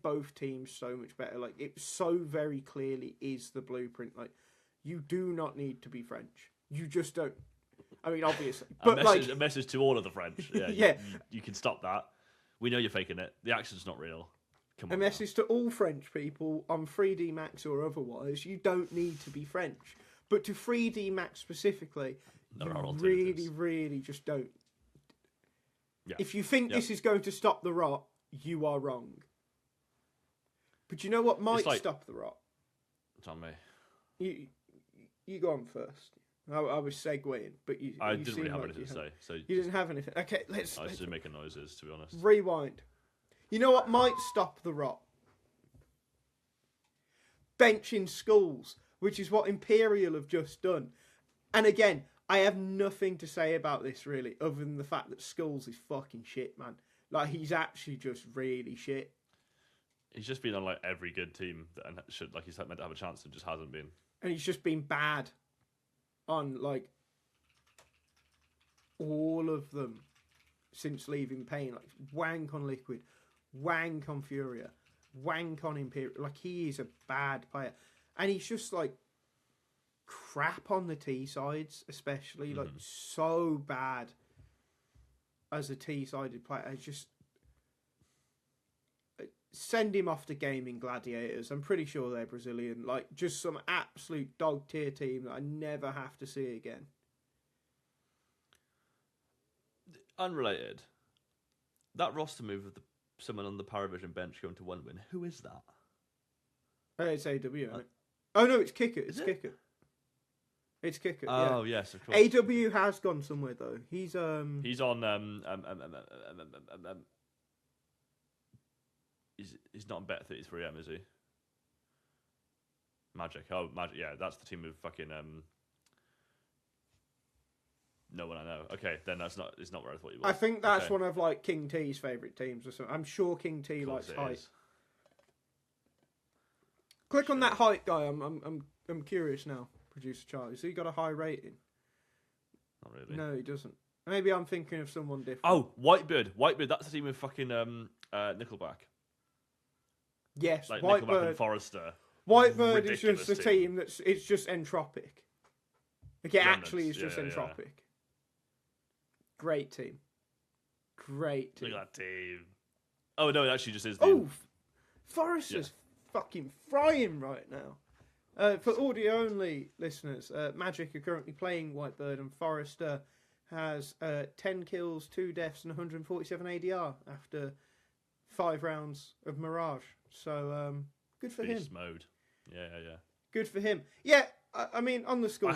Speaker 1: both teams so much better. Like, it so very clearly is the blueprint. Like, you do not need to be French. You just don't. I mean, obviously, but
Speaker 2: a message to all of the French. Yeah,
Speaker 1: yeah.
Speaker 2: You can stop that. We know you're faking it. The accent's not real. Come on.
Speaker 1: A message to all French people on 3D Max or otherwise: you don't need to be French. But to 3D Max specifically, you really, really just don't. Yeah. If you think this is going to stop the rot, you are wrong. But you know what might stop the rot?
Speaker 2: It's on me.
Speaker 1: You go on first. I was segueing, but
Speaker 2: I didn't really have anything to say. So
Speaker 1: you didn't have anything. Okay, let's.
Speaker 2: I was just making noises, to be honest.
Speaker 1: Rewind. You know what might stop the rot? Benching skullz. which is what Imperial have just done. And again, I have nothing to say about this really, other than the fact that skullz is fucking shit, man. Like, he's actually just really shit.
Speaker 2: He's just been on like every good team that should, like, he's meant to have a chance and just hasn't been.
Speaker 1: And he's just been bad on like all of them since leaving Pain. Like, wank on Liquid, wank on Furia, wank on Imperial. Like, he is a bad player, and he's just like crap on the T sides, especially like so bad as a T-sided player. I just send him off to Gaming Gladiators. I'm pretty sure they're Brazilian. Like, just some absolute dog tier team that I never have to see again.
Speaker 2: Unrelated. That roster move of someone on the Paravision bench going to 1 win. Who is that?
Speaker 1: It's AW, isn't it? Oh no, it's Kicker. It's Kicker. It's Kicker.
Speaker 2: Oh
Speaker 1: yeah.
Speaker 2: yes, of course.
Speaker 1: AW has gone somewhere though. He's
Speaker 2: on he's not on Bet 33M, is he? Magic. Oh, Magic. Yeah, that's the team with fucking no one I know. Okay, then it's not where I thought you were.
Speaker 1: I think that's one of like King T's favourite teams or something. I'm sure King T likes height. Click on that height guy. I'm curious now. Producer Charlie. So he got a high rating?
Speaker 2: Not really.
Speaker 1: No, he doesn't. Maybe I'm thinking of someone different.
Speaker 2: Oh, Whitebird. That's the team with fucking Nickelback.
Speaker 1: Yes,
Speaker 2: like
Speaker 1: Whitebird.
Speaker 2: Nickelback and Forrester.
Speaker 1: Whitebird is just a team it's just entropic. Like, it actually is just entropic. Yeah. Great team. Great team.
Speaker 2: Look at that team. Oh no, it actually just is.
Speaker 1: Forrester's fucking frying right now. For audio only listeners, Magic are currently playing Whitebird, and Forrester has 10 kills, 2 deaths, and 147 ADR after 5 rounds of Mirage. So good for
Speaker 2: Beast
Speaker 1: him.
Speaker 2: Mode. Yeah.
Speaker 1: Good for him. Yeah, I mean, on the skullz.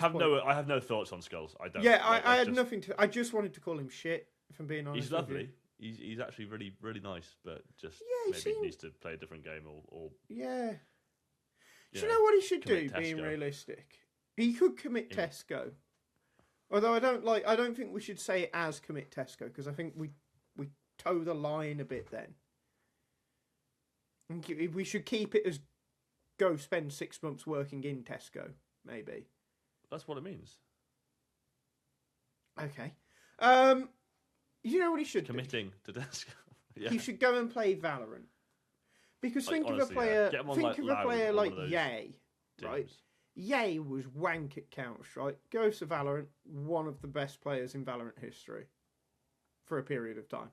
Speaker 2: I have no thoughts on skullz. I don't.
Speaker 1: Yeah, I had nothing to. I just wanted to call him shit. If I'm being honest,
Speaker 2: he's lovely. He's actually really, really nice, but just maybe he needs to play a different game or
Speaker 1: yeah. Do you know what he should do?
Speaker 2: Tesco.
Speaker 1: Being realistic, he could commit Tesco. Although I don't think we should say it as commit Tesco, because I think we toe the line a bit then. We should keep it as go spend 6 months working in Tesco, maybe.
Speaker 2: That's what it means.
Speaker 1: Okay. You know what he should
Speaker 2: Committing to Tesco. Yeah.
Speaker 1: He should go and play Valorant. Because think of a player like Yay, right? Yay was wank at Counter-Strike. Goes to Valorant, one of the best players in Valorant history for a period of time.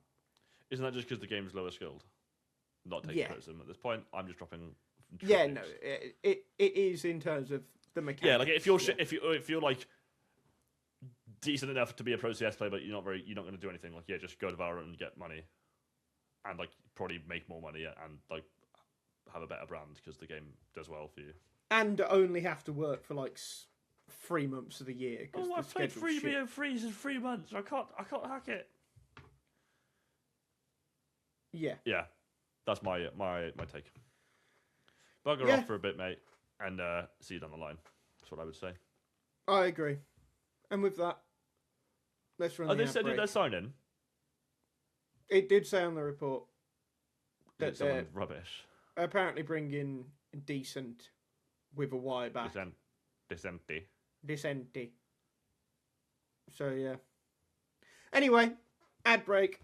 Speaker 2: Isn't that just because the game's lower skilled? Not taking criticism at this point. I'm just dropping.
Speaker 1: Yeah, no, it is in terms of the mechanics.
Speaker 2: Yeah, like if you're like decent enough to be a pro CS player, but you're not going to do anything. Like, just go to Valorant and get money, and like probably make more money and like have a better brand because the game does well for you.
Speaker 1: And only have to work for like 3 months of the year.
Speaker 2: Oh, I've played freeze in 3 months. I can't hack it.
Speaker 1: Yeah.
Speaker 2: Yeah, that's my take. Bugger off for a bit, mate, and see you down the line. That's what I would say.
Speaker 1: I agree. And with that, let's run the
Speaker 2: they said they're signing?
Speaker 1: It did say on the report that
Speaker 2: they're rubbish.
Speaker 1: Apparently bringing decent with a Y back. Decenti. So, yeah. Anyway, ad break.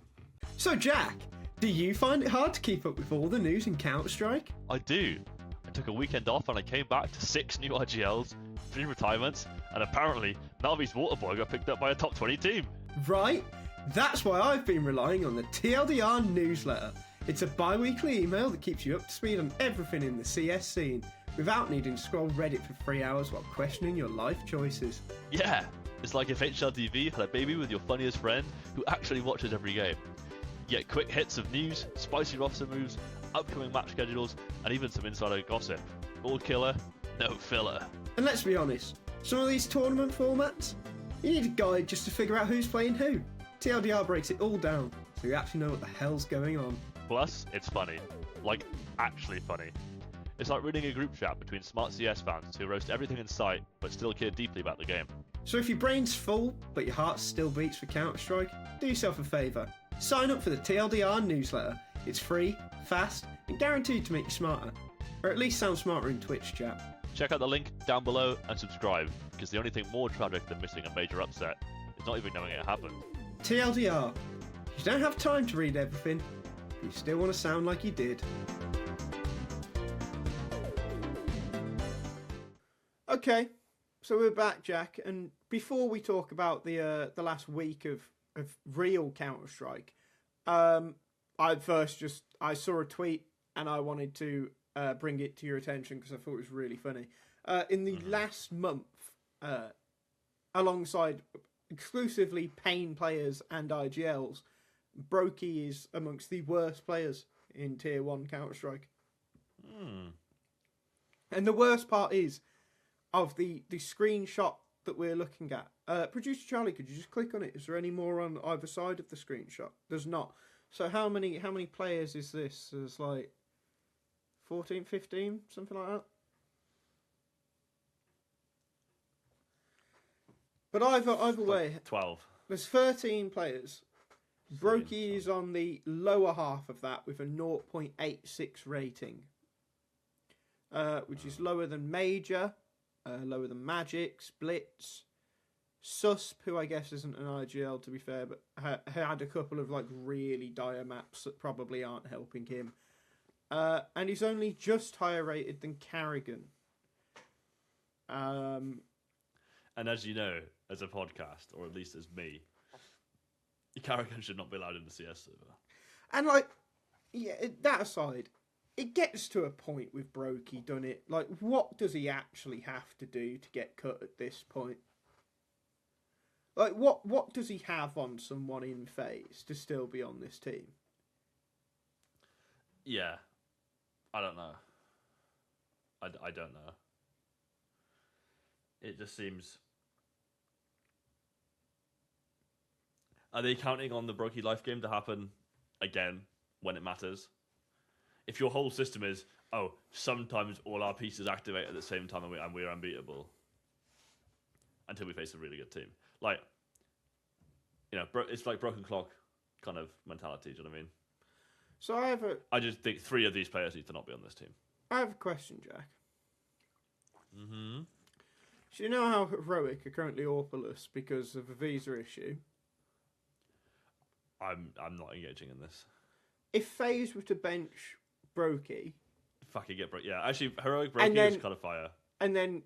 Speaker 1: So, Jack, do you find it hard to keep up with all the news in Counter-Strike?
Speaker 3: I do. I took a weekend off and I came back to 6 new IGLs, 3 retirements, and apparently Navi's Waterboy got picked up by a top 20 team.
Speaker 1: Right. That's why I've been relying on the TLDR newsletter. It's a bi-weekly email that keeps you up to speed on everything in the CS scene, without needing to scroll Reddit for 3 hours while questioning your life choices.
Speaker 3: Yeah, it's like if HLTV had a baby with your funniest friend who actually watches every game. You get quick hits of news, spicy roster moves, upcoming match schedules, and even some insider gossip. All killer, no filler.
Speaker 1: And let's be honest, some of these tournament formats, you need a guide just to figure out who's playing who. TLDR breaks it all down, so you actually know what the hell's going on.
Speaker 3: Plus, it's funny. Like, actually funny. It's like reading a group chat between smart CS fans who roast everything in sight but still care deeply about the game.
Speaker 1: So if your brain's full, but your heart still beats for Counter-Strike, do yourself a favour. Sign up for the TLDR newsletter. It's free, fast, and guaranteed to make you smarter. Or at least sound smarter in Twitch chat.
Speaker 3: Check out the link down below and subscribe, because the only thing more tragic than missing a major upset is not even knowing it happened.
Speaker 1: TLDR. You don't have time to read everything, but you still want to sound like you did. Okay, so we're back, Jack, and before we talk about the last week of real Counter-Strike, I saw a tweet and I wanted to bring it to your attention because I thought it was really funny. In the last month, alongside exclusively Pain players and IGLs, Brokey is amongst the worst players in Tier 1 Counter-Strike. And the worst part is, of the screenshot that we're looking at. Producer Charlie, could you just click on it? Is there any more on either side of the screenshot? There's not. So how many players is this? There's like 14, 15, something like that. But either way,
Speaker 2: 12.
Speaker 1: there's 13 players. Brokey is on the lower half of that with a 0.86 rating, which is lower than Major, lower than Magic, Blitz, Susp, who I guess isn't an IGL to be fair, but had a couple of like really dire maps that probably aren't helping him. And he's only just higher rated than Carrigan.
Speaker 2: And as you know, as a podcast, or at least as me, Carrigan should not be allowed in the CS server.
Speaker 1: And like, yeah, that aside, it gets to a point with Brokey, doesn't it? Like, what does he actually have to do to get cut at this point? Like, what does he have on someone in FaZe to still be on this team?
Speaker 2: Yeah. I don't know. I don't know. It just seems... Are they counting on the Brokey life game to happen again when it matters? If your whole system is, oh, sometimes all our pieces activate at the same time and we're unbeatable until we face a really good team. Like, you know, it's like broken clock kind of mentality, do you know what I mean?
Speaker 1: So
Speaker 2: I just think 3 of these players need to not be on this team.
Speaker 1: I have a question, Jack.
Speaker 2: Mm-hmm.
Speaker 1: Do you know how Heroic are currently AWPerless because of a visa issue?
Speaker 2: I'm not engaging in this.
Speaker 1: If FaZe were to bench Brokey...
Speaker 2: Fucking get Brokey. Yeah, actually, Heroic Brokey is kind of fire.
Speaker 1: And then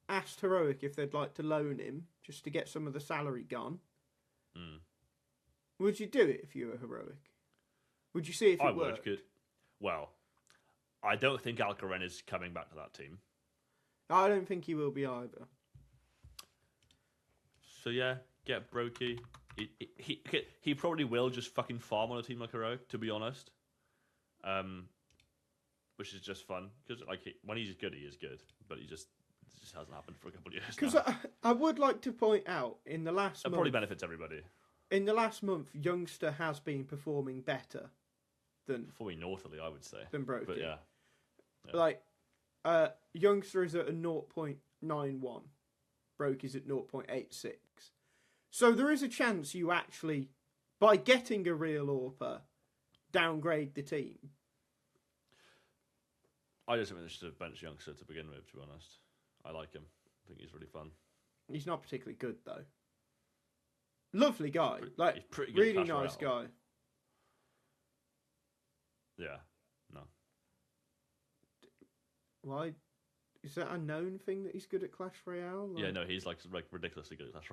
Speaker 1: asked Heroic if they'd like to loan him just to get some of the salary gone. Would you do it if you were Heroic? Would you see if it worked?
Speaker 2: Would. Well, I don't think Alcaraz is coming back to that team.
Speaker 1: I don't think he will be either.
Speaker 2: So yeah, get Brokey. He probably will just fucking farm on a team like Heroic, to be honest. Which is just fun because like when he's good, he is good, but it just hasn't happened for a couple of years.
Speaker 1: Because I would like to point out in the last month,
Speaker 2: probably benefits everybody.
Speaker 1: In the last month, Youngster has been performing better than
Speaker 2: northerly, I would say,
Speaker 1: than Brokey.
Speaker 2: But yeah.
Speaker 1: Like Youngster is at a 0.91, Brokey's at 0.86. So there is a chance you actually, by getting a real AWPer, downgrade the team.
Speaker 2: I just think they should have benched Youngster to begin with, to be honest. I like him. I think he's really fun.
Speaker 1: He's not particularly good, though. Lovely guy.
Speaker 2: He's pretty good
Speaker 1: really nice guy.
Speaker 2: Yeah. No.
Speaker 1: Why? Is that a known thing that he's good at Clash Royale? Like...
Speaker 2: Yeah, no, he's like ridiculously good at Clash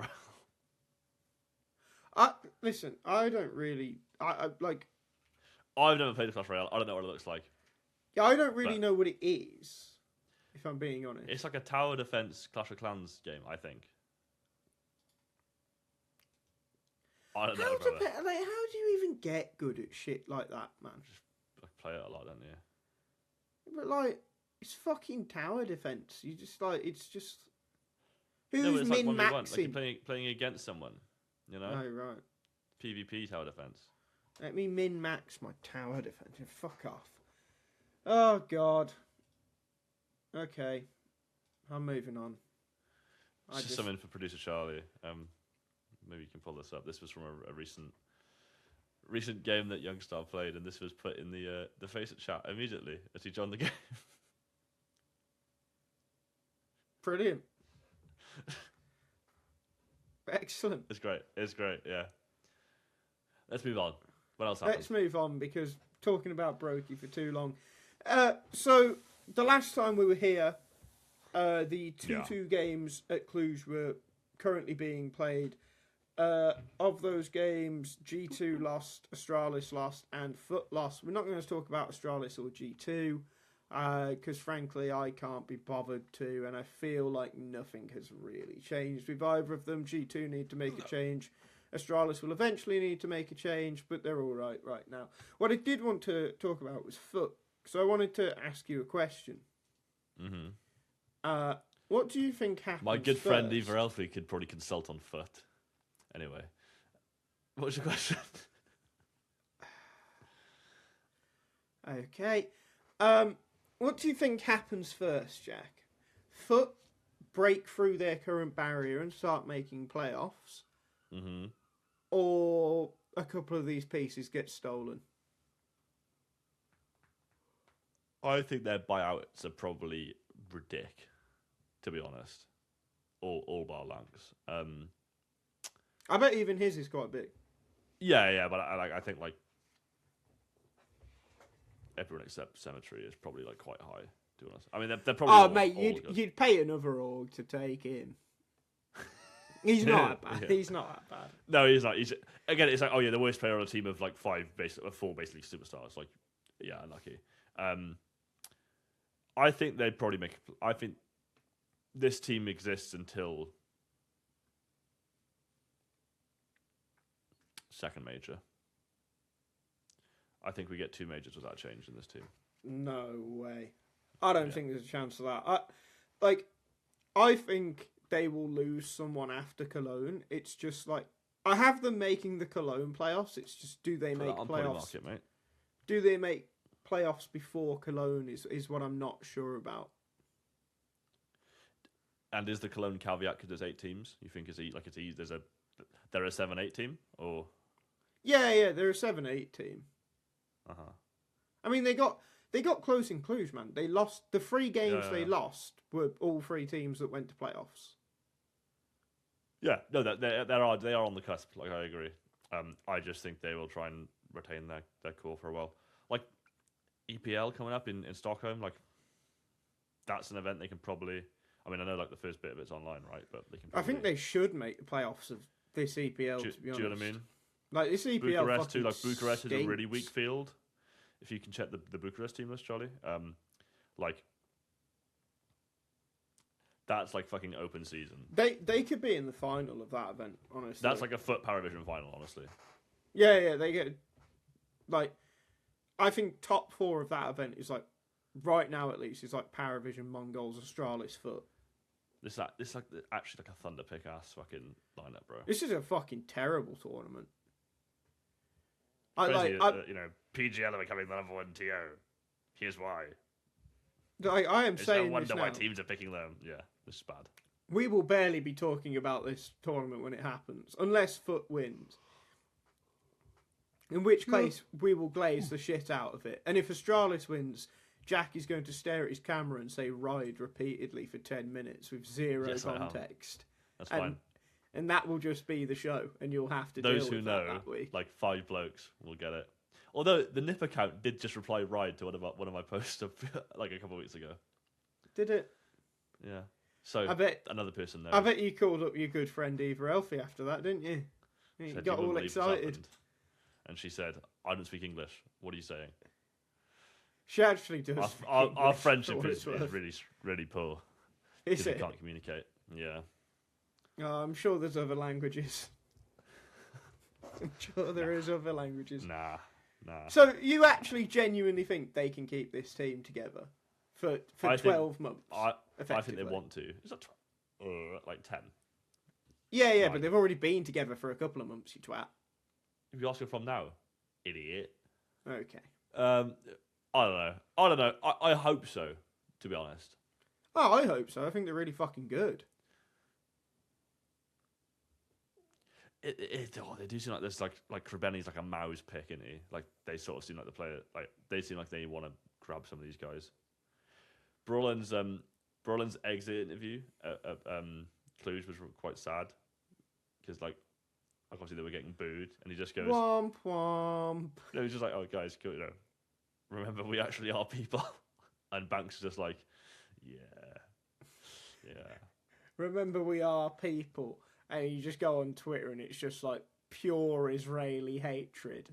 Speaker 2: Royale.
Speaker 1: Listen, I don't really... I like...
Speaker 2: I've never played Clash Royale. I don't know what it looks like.
Speaker 1: Yeah, I don't really know what it is, if I'm being honest.
Speaker 2: It's like a tower defense Clash of Clans game, I think. I don't know.
Speaker 1: How do you even get good at shit like that, man?
Speaker 2: Just play it a lot, don't you?
Speaker 1: But like, it's fucking tower defense. You just like, it's just
Speaker 2: Who's
Speaker 1: min-maxing?
Speaker 2: Like playing against someone, you know?
Speaker 1: Oh, right.
Speaker 2: PvP tower defense.
Speaker 1: Let me min-max my tower defense. Fuck off. Oh, God. Okay, I'm moving on.
Speaker 2: It's just something for producer Charlie. Maybe you can pull this up. This was from a recent game that Youngstar played, and this was put in the Faceit chat immediately as he joined the game.
Speaker 1: Brilliant. Excellent.
Speaker 2: It's great. It's great. Yeah. Let's move on. What else happened?
Speaker 1: Let's move on because talking about Brokey for too long. So the last time we were here, the 2-2 games at Cluj were currently being played. Of those games, G2 lost, Astralis lost, and FUT lost. We're not going to talk about Astralis or G2 because, frankly, I can't be bothered to, and I feel like nothing has really changed with either of them. G2 need to make a change. Astralis will eventually need to make a change, but they're all right now. What I did want to talk about was FUT, so I wanted to ask you a question.
Speaker 2: Mm-hmm.
Speaker 1: What do you think happens
Speaker 2: My good
Speaker 1: first?
Speaker 2: friend Eva Elfie could probably consult on FUT. Anyway, what's your question?
Speaker 1: Okay. What do you think happens first, Jack? FUT break through their current barrier and start making playoffs?
Speaker 2: Mm-hmm.
Speaker 1: Or a couple of these pieces get stolen?
Speaker 2: I think their buyouts are probably ridiculous, to be honest. All bar Langs.
Speaker 1: I bet even his is quite big.
Speaker 2: Yeah, but I think like everyone except Cemetery is probably like quite high. To be honest, I mean they're probably.
Speaker 1: Oh, mate, you'd pay another org to take him. He's not that bad.
Speaker 2: Yeah.
Speaker 1: He's not that bad.
Speaker 2: No, he's not. He's again. It's like, oh yeah, the worst player on a team of like four basically superstars. Like, yeah, unlucky. I think they'd probably make. I think this team exists until second major. I think we get 2 majors without change in this team.
Speaker 1: No way. I don't think there's a chance of that. I think they will lose someone after Cologne. It's just like I have them making the Cologne playoffs. It's just do they make playoffs?
Speaker 2: Market, mate.
Speaker 1: Do they make playoffs before Cologne is what I'm not sure about.
Speaker 2: And is the Cologne caveat because there's 8 teams? You think they're a 7-8 team or?
Speaker 1: Yeah, they're a 7-8 team. I mean, they got close in Cluj, man. They lost the 3 games they lost were all 3 teams that went to playoffs.
Speaker 2: Yeah, no, they are on the cusp. Like I agree. I just think they will try and retain their core for a while. Like EPL coming up in Stockholm, like that's an event they can probably. I mean, I know like the first bit of it's online, right? But they can.
Speaker 1: I think they should make the playoffs of this EPL. To be honest,
Speaker 2: do you know what I mean?
Speaker 1: Like this EPL,
Speaker 2: Bucharest too. Like Bucharest
Speaker 1: stinks.
Speaker 2: is a really weak field. If you can check the Bucharest team list, Charlie, like that's like fucking open season.
Speaker 1: They could be in the final of that event. Honestly,
Speaker 2: that's like a FUT Paravision final. Honestly,
Speaker 1: yeah, they get like. I think top 4 of that event is like right now at least is like Paravision, Mongols, Astralis, FUT.
Speaker 2: This like actually like a thunder pick ass fucking lineup, bro.
Speaker 1: This is a fucking terrible tournament.
Speaker 2: Crazy, PGL are becoming the #1 TO. Here's why.
Speaker 1: I am saying
Speaker 2: no wonder
Speaker 1: this now.
Speaker 2: why teams are picking them. Yeah, this is bad.
Speaker 1: We will barely be talking about this tournament when it happens, unless FUT wins. In which case, we will glaze the shit out of it. And if Astralis wins, Jack is going to stare at his camera and say "ride" repeatedly for 10 minutes with zero context.
Speaker 2: That's fine.
Speaker 1: And that will just be the show, and you'll have to
Speaker 2: Those
Speaker 1: deal
Speaker 2: who
Speaker 1: with
Speaker 2: know,
Speaker 1: that week.
Speaker 2: like 5 blokes, will get it. Although the Nip account did just reply "ride" to one of my posts like a couple of weeks ago.
Speaker 1: Did it?
Speaker 2: Yeah. So
Speaker 1: I bet
Speaker 2: another person knows.
Speaker 1: I bet you called up your good friend Eva Elfie after that, didn't you? You
Speaker 2: Said,
Speaker 1: got
Speaker 2: "You
Speaker 1: all
Speaker 2: wouldn't believe this
Speaker 1: excited.
Speaker 2: happened." And she said, "I don't speak English. What are you saying?"
Speaker 1: She actually does.
Speaker 2: Our friendship
Speaker 1: for what
Speaker 2: is
Speaker 1: it's worth.
Speaker 2: really, really poor.
Speaker 1: Is
Speaker 2: Because we
Speaker 1: it?
Speaker 2: can't communicate. Yeah.
Speaker 1: Oh, I'm sure there's other languages. I'm sure there is other languages.
Speaker 2: Nah.
Speaker 1: So you actually genuinely think they can keep this team together for 12 months?
Speaker 2: I think they
Speaker 1: effectively?
Speaker 2: want to. Is that like 10?
Speaker 1: Yeah,
Speaker 2: Right.
Speaker 1: but they've already been together for a couple of months, you twat.
Speaker 2: If you ask her from now, idiot.
Speaker 1: Okay.
Speaker 2: I don't know. I hope so, to be honest.
Speaker 1: Oh, I hope so. I think they're really fucking good.
Speaker 2: They do seem like this, like Krebeni's like a MOUZ pick, isn't he? Like they sort of seem like the player, like they seem like they want to grab some of these guys. Brolin's exit interview at Cluj was quite sad because like obviously they were getting booed, and he just goes,
Speaker 1: Womp womp.
Speaker 2: he was just like, oh guys, you know, remember we actually are people, and Banks is just like, yeah.
Speaker 1: Remember we are people. And you just go on Twitter and it's just like pure Israeli hatred.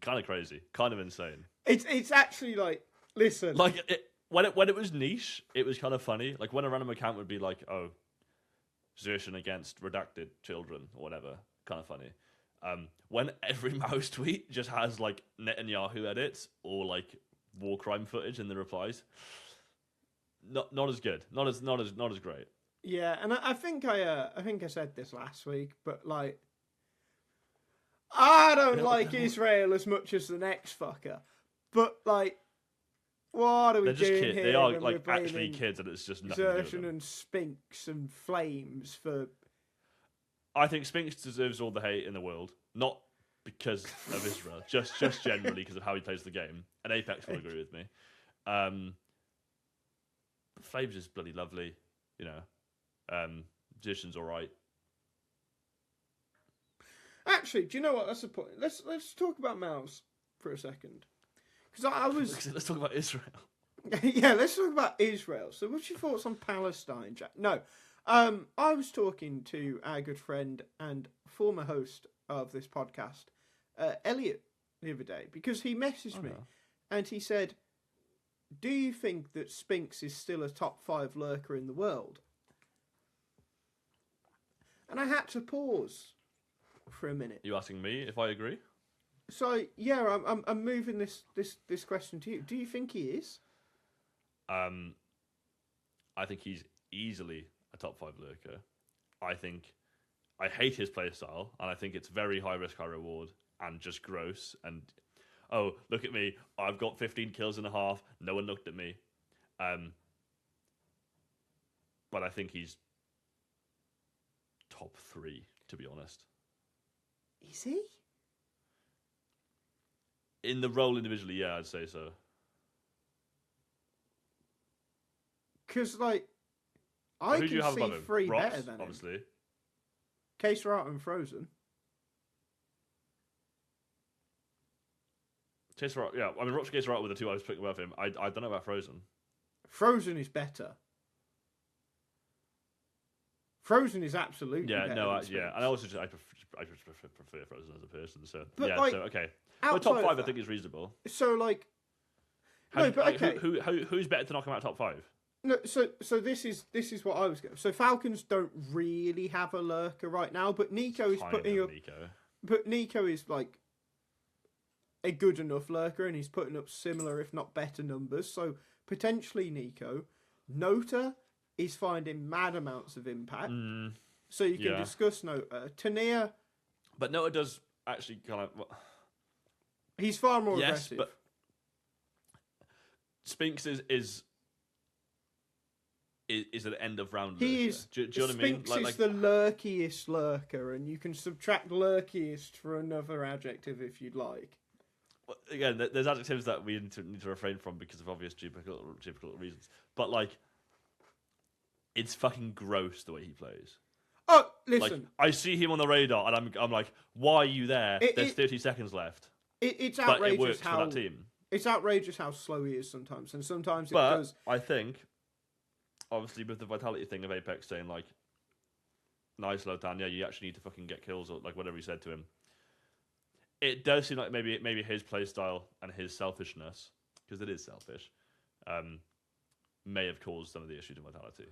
Speaker 2: Kind of crazy, kind of insane.
Speaker 1: It's actually like, listen,
Speaker 2: Like when it was niche, it was kind of funny. Like when a random account would be like, oh, Zertion against redacted children or whatever, kind of funny. When every MOUZ tweet just has like Netanyahu edits or like war crime footage in the replies, not as good, not as great.
Speaker 1: yeah, and I think I said this last week, but like, I don't like Israel as much as the next fucker, but like, what are we
Speaker 2: They're just
Speaker 1: doing
Speaker 2: kids.
Speaker 1: here?
Speaker 2: They are
Speaker 1: when
Speaker 2: like
Speaker 1: we're
Speaker 2: actually
Speaker 1: blaming
Speaker 2: kids, and it's just nothing to do with
Speaker 1: Zertion
Speaker 2: them.
Speaker 1: and Spinx and Flames for?
Speaker 2: I think Spinx deserves all the hate in the world, not because of Israel, just generally because of how he plays the game. And Apex will agree with me. Flames is bloody lovely, you know. Position's all right.
Speaker 1: Actually, do you know what? That's the point. Let's talk about MOUZ for a second, because I was
Speaker 2: Let's talk about Israel.
Speaker 1: yeah. Let's talk about Israel. So, what's your thoughts on Palestine, Jack? No, I was talking to our good friend and former host of this podcast, Elliot, the other day, because he messaged me and he said, "Do you think that Spinx is still a top 5 lurker in the world?" And I had to pause for a minute.
Speaker 2: You asking me if I agree?
Speaker 1: So yeah, I'm moving this question to you. Do you think he is?
Speaker 2: I think he's easily a top 5 lurker. I hate his play style, and I think it's very high risk, high reward, and just gross. And oh, look at me! I've got 15 kills in a half. No one looked at me. But I think he's top 3, to be honest.
Speaker 1: Is he?
Speaker 2: In the role individually, yeah, I'd say so.
Speaker 1: Because like,
Speaker 2: Who do you have
Speaker 1: can
Speaker 2: above
Speaker 1: see
Speaker 2: him?
Speaker 1: 3
Speaker 2: Rox,
Speaker 1: better than him.
Speaker 2: obviously.
Speaker 1: Case Rat and Frozen.
Speaker 2: Chase Rock, yeah. I mean, Rock's Case Rock were the 2 I was picking above him. I don't know about Frozen.
Speaker 1: Frozen is better. Frozen is absolutely
Speaker 2: Yeah,
Speaker 1: better
Speaker 2: no,
Speaker 1: than
Speaker 2: yeah.
Speaker 1: Spinx.
Speaker 2: And I also I prefer Frozen as a person. So
Speaker 1: But,
Speaker 2: yeah,
Speaker 1: like,
Speaker 2: so okay.
Speaker 1: outside
Speaker 2: But top
Speaker 1: of
Speaker 2: 5, I
Speaker 1: that-
Speaker 2: think is reasonable.
Speaker 1: So like,
Speaker 2: How,
Speaker 1: no, but
Speaker 2: like,
Speaker 1: okay.
Speaker 2: who's better to knock him out top 5?
Speaker 1: No, so this is what I was going. So Falcons don't really have a lurker right now, but Nico is
Speaker 2: Kind
Speaker 1: putting
Speaker 2: of
Speaker 1: up.
Speaker 2: Nico.
Speaker 1: But Nico is like a good enough lurker, and he's putting up similar, if not better, numbers. So potentially Nico. Nota is finding mad amounts of impact. So you can
Speaker 2: yeah.
Speaker 1: discuss Nota. Tania,
Speaker 2: But Nota does actually kind of.
Speaker 1: he's far more
Speaker 2: Yes,
Speaker 1: aggressive.
Speaker 2: but Spinx is an end of round.
Speaker 1: He
Speaker 2: lurker.
Speaker 1: is.
Speaker 2: Do you know what I mean?
Speaker 1: Spinx is the lurkiest lurker, and you can subtract lurkiest for another adjective if you'd like.
Speaker 2: Again, there's adjectives that we need to refrain from because of obvious geographical reasons. But like, it's fucking gross the way he plays.
Speaker 1: Oh,
Speaker 2: Like,
Speaker 1: listen,
Speaker 2: I see him on the radar, and I'm like, why are you there? There's 30 seconds left.
Speaker 1: it's
Speaker 2: But
Speaker 1: outrageous
Speaker 2: it works
Speaker 1: how
Speaker 2: for that team.
Speaker 1: it's outrageous how slow he is sometimes, and sometimes it
Speaker 2: But
Speaker 1: does.
Speaker 2: I think, obviously, with the vitality thing of Apex saying like, "Nice, Logan, yeah, you actually need to fucking get kills," or like whatever he said to him. It does seem like maybe his playstyle and his selfishness, because it is selfish, may have caused some of the issues in vitality.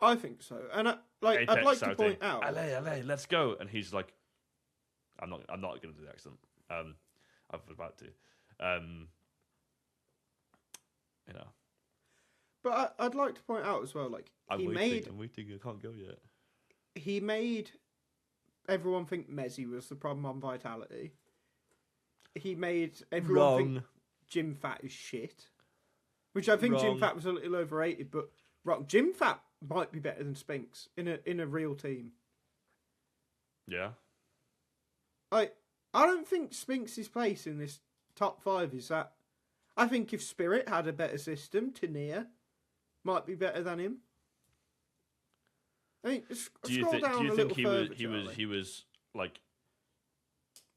Speaker 1: I think so, and I'd like to point out.
Speaker 2: LA, let's go, and he's like, I'm not going to do the accent. I was about to, you know.
Speaker 1: But I'd like to point out as well, like
Speaker 2: I'm waiting. I can't go yet.
Speaker 1: he made everyone think Mezzi was the problem on vitality. He made everyone think Jim Fat is shit, which I think Jim
Speaker 2: Wrong.
Speaker 1: Fat was a little overrated. But Rock Jim Fat might be better than Spinx in a real team.
Speaker 2: Yeah.
Speaker 1: I don't think Spinx's place in this top 5 is that. I think if Spirit had a better system, Tania might be better than him. I mean,
Speaker 2: Do you think he was like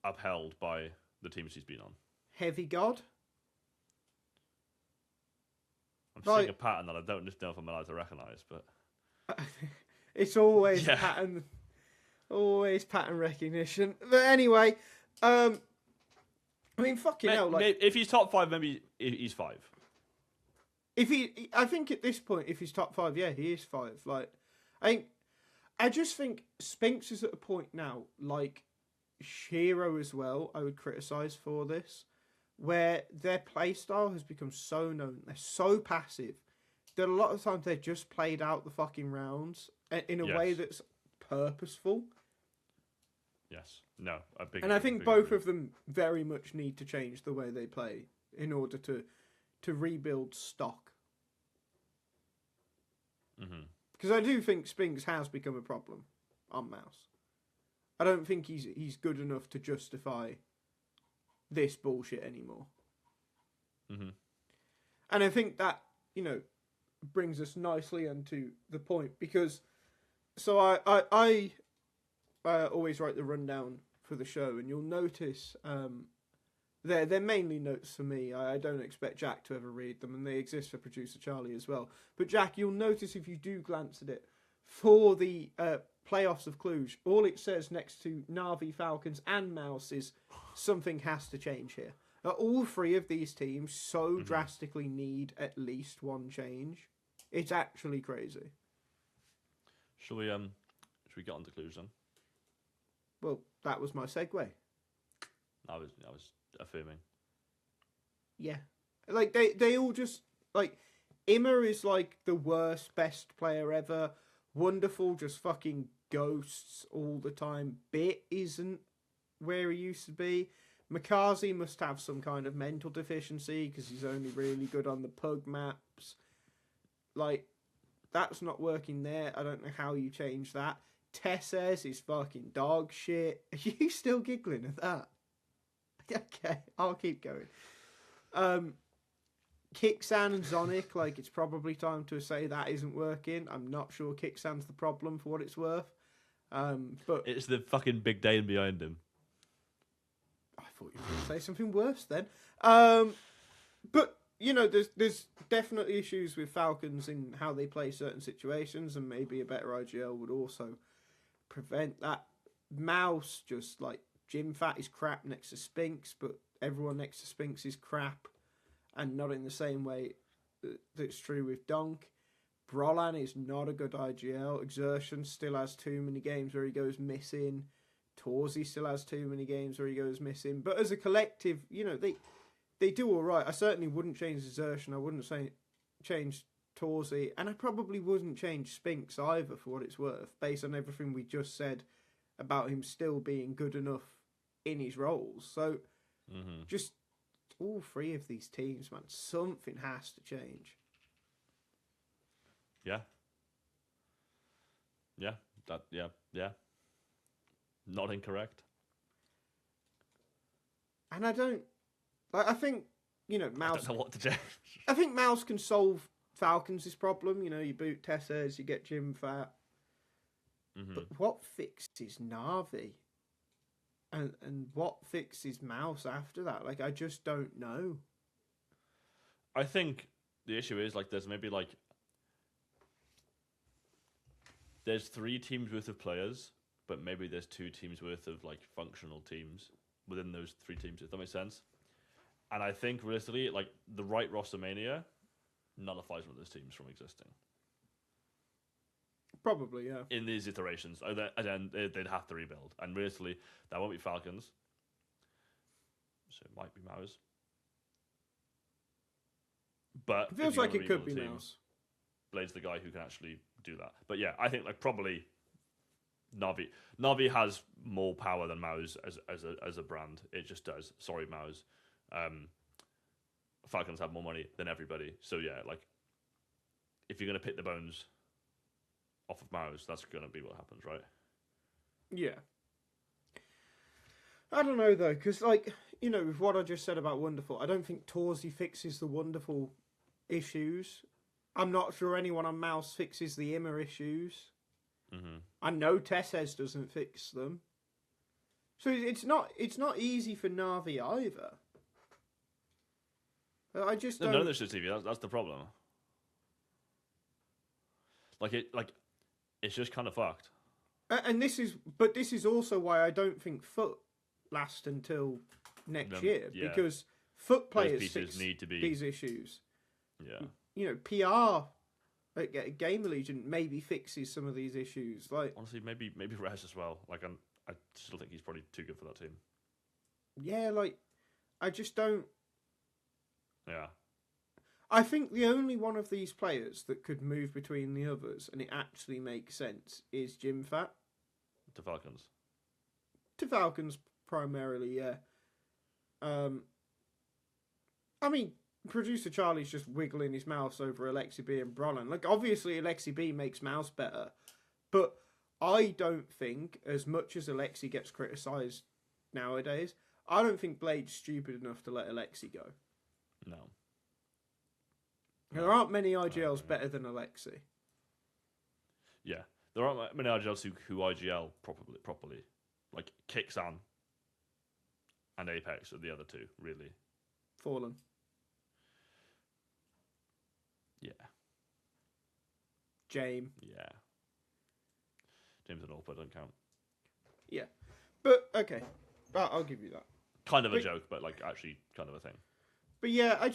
Speaker 2: upheld by the teams he's been on?
Speaker 1: Heavy God.
Speaker 2: I'm seeing a pattern that I don't just know if I'm allowed to recognise, but
Speaker 1: it's always pattern, always pattern recognition. But anyway, I mean, fucking hell, like
Speaker 2: if he's top 5, maybe he's 5.
Speaker 1: I think at this point, if he's top 5, yeah, he is 5. Like, I just think Spinx is at a point now, like Shiro as well. I would criticise for this, where their playstyle has become so known, they're so passive that a lot of times they're just played out the fucking rounds in a way that's purposeful.
Speaker 2: Yes. No.
Speaker 1: I think both of them very much need to change the way they play in order to rebuild stock. Because I do think Spinx has become a problem on MOUZ. I don't think he's good enough to justify this bullshit anymore. And I think that, brings us nicely onto the point, because I always write the rundown for the show, and you'll notice they're mainly notes for me. I don't expect Jack to ever read them, and they exist for producer Charlie as well. But Jack, you'll notice if you do glance at it, for the playoffs of Cluj, all it says next to NAVI, Falcons and MOUZ is something has to change here. All 3 of these teams so drastically need at least one change. It's actually crazy.
Speaker 2: Should we get on to Cluj then?
Speaker 1: Well, that was my segue.
Speaker 2: I was affirming.
Speaker 1: Yeah. Like, they all just, like, Imma is, like, the worst, best player ever. Wonderful, just fucking ghosts all the time. Bit isn't where he used to be. Makazi must have some kind of mental deficiency because he's only really good on the pug maps. Like, that's not working there. I don't know how you change that. Tesses is fucking dog shit. Are you still giggling at that? Okay, I'll keep going. Kicksan and Zonic, like, it's probably time to say that isn't working. I'm not sure Kicksan's the problem for what it's worth. But
Speaker 2: it's the fucking Big Dane behind him.
Speaker 1: I thought you were going to say something worse then. But, there's definitely issues with Falcons in how they play certain situations, and maybe a better IGL would also prevent that. MOUZ, just like, Jim Fat is crap next to Spinx, but everyone next to Spinx is crap, and not in the same way that's true with Donk. Brolan is not a good IGL. Exertion still has too many games where he goes missing. Torzi still has too many games where he goes missing. But as a collective, they do all right. I certainly wouldn't change Exertion. I wouldn't change Torzi. And I probably wouldn't change Spinx either, for what it's worth, based on everything we just said about him still being good enough in his roles. So, just all 3 of these teams, man, something has to change.
Speaker 2: Yeah. Yeah. Not incorrect.
Speaker 1: And I don't... I think, MOUZ...
Speaker 2: I don't know what to change.
Speaker 1: I think MOUZ can solve Falcons' problem. You boot Tesses, you get Jim Fat. But what fixes Navi? And what fixes MOUZ after that? Like, I just don't know.
Speaker 2: I think the issue is, like, there's maybe, like... There's 3 teams worth of players, but maybe there's 2 teams worth of, like, functional teams within those 3 teams, if that makes sense. And I think, realistically, like, the right roster mania nullifies one of those teams from existing.
Speaker 1: Probably, yeah.
Speaker 2: In these iterations. And then they'd have to rebuild. And realistically, that won't be Falcons. So it might be MOUZ. But
Speaker 1: it feels like it could be MOUZ.
Speaker 2: Blade's the guy who can actually do that. But yeah, I think, like, probably Navi. Navi has more power than MOUZ as a brand. It just does. Sorry, MOUZ. Falcons have more money than everybody. So yeah, like, if you're going to pick the bones off of MOUZ, that's going to be what happens, right?
Speaker 1: Yeah. I don't know though, because like, you know, with what I just said about Wonderful, I don't think Torsey fixes the Wonderful issues. I'm not sure anyone on MOUZ fixes the Immer issues.
Speaker 2: Mm-hmm.
Speaker 1: I know Tesses doesn't fix them. So it's not easy for Navi either. I just don't...
Speaker 2: None of this shit's easy. That's the problem. It's just kind of fucked.
Speaker 1: And this is also why I don't think FUT lasts until next year, because FUT players fix
Speaker 2: need to be...
Speaker 1: these issues.
Speaker 2: Yeah.
Speaker 1: You know, PR at Gamer Legion maybe fixes some of these issues. Like,
Speaker 2: honestly, maybe Rez as well. Like, I still think he's probably too good for that team.
Speaker 1: Yeah, like, I just don't...
Speaker 2: Yeah.
Speaker 1: I think the only one of these players that could move between the others, and it actually makes sense, is Jim Fat.
Speaker 2: To Falcons.
Speaker 1: To Falcons, primarily, yeah. I mean, producer Charlie's just wiggling his mouse over Alexi B and Brolin. Like, obviously, Alexi B makes MOUZ better, but I don't think, as much as Alexi gets criticised nowadays, I don't think Blade's stupid enough to let Alexi go.
Speaker 2: No.
Speaker 1: There aren't many IGLs better than Alexi.
Speaker 2: Yeah. There aren't many IGLs who IGL properly. Like, Kixan and Apex are the other two, really.
Speaker 1: Fallen.
Speaker 2: Yeah.
Speaker 1: Jame.
Speaker 2: Yeah. James and Orpa don't count.
Speaker 1: Yeah. But, okay. I'll give you that.
Speaker 2: Kind of a joke, but, like, actually kind of a thing.
Speaker 1: But, yeah, I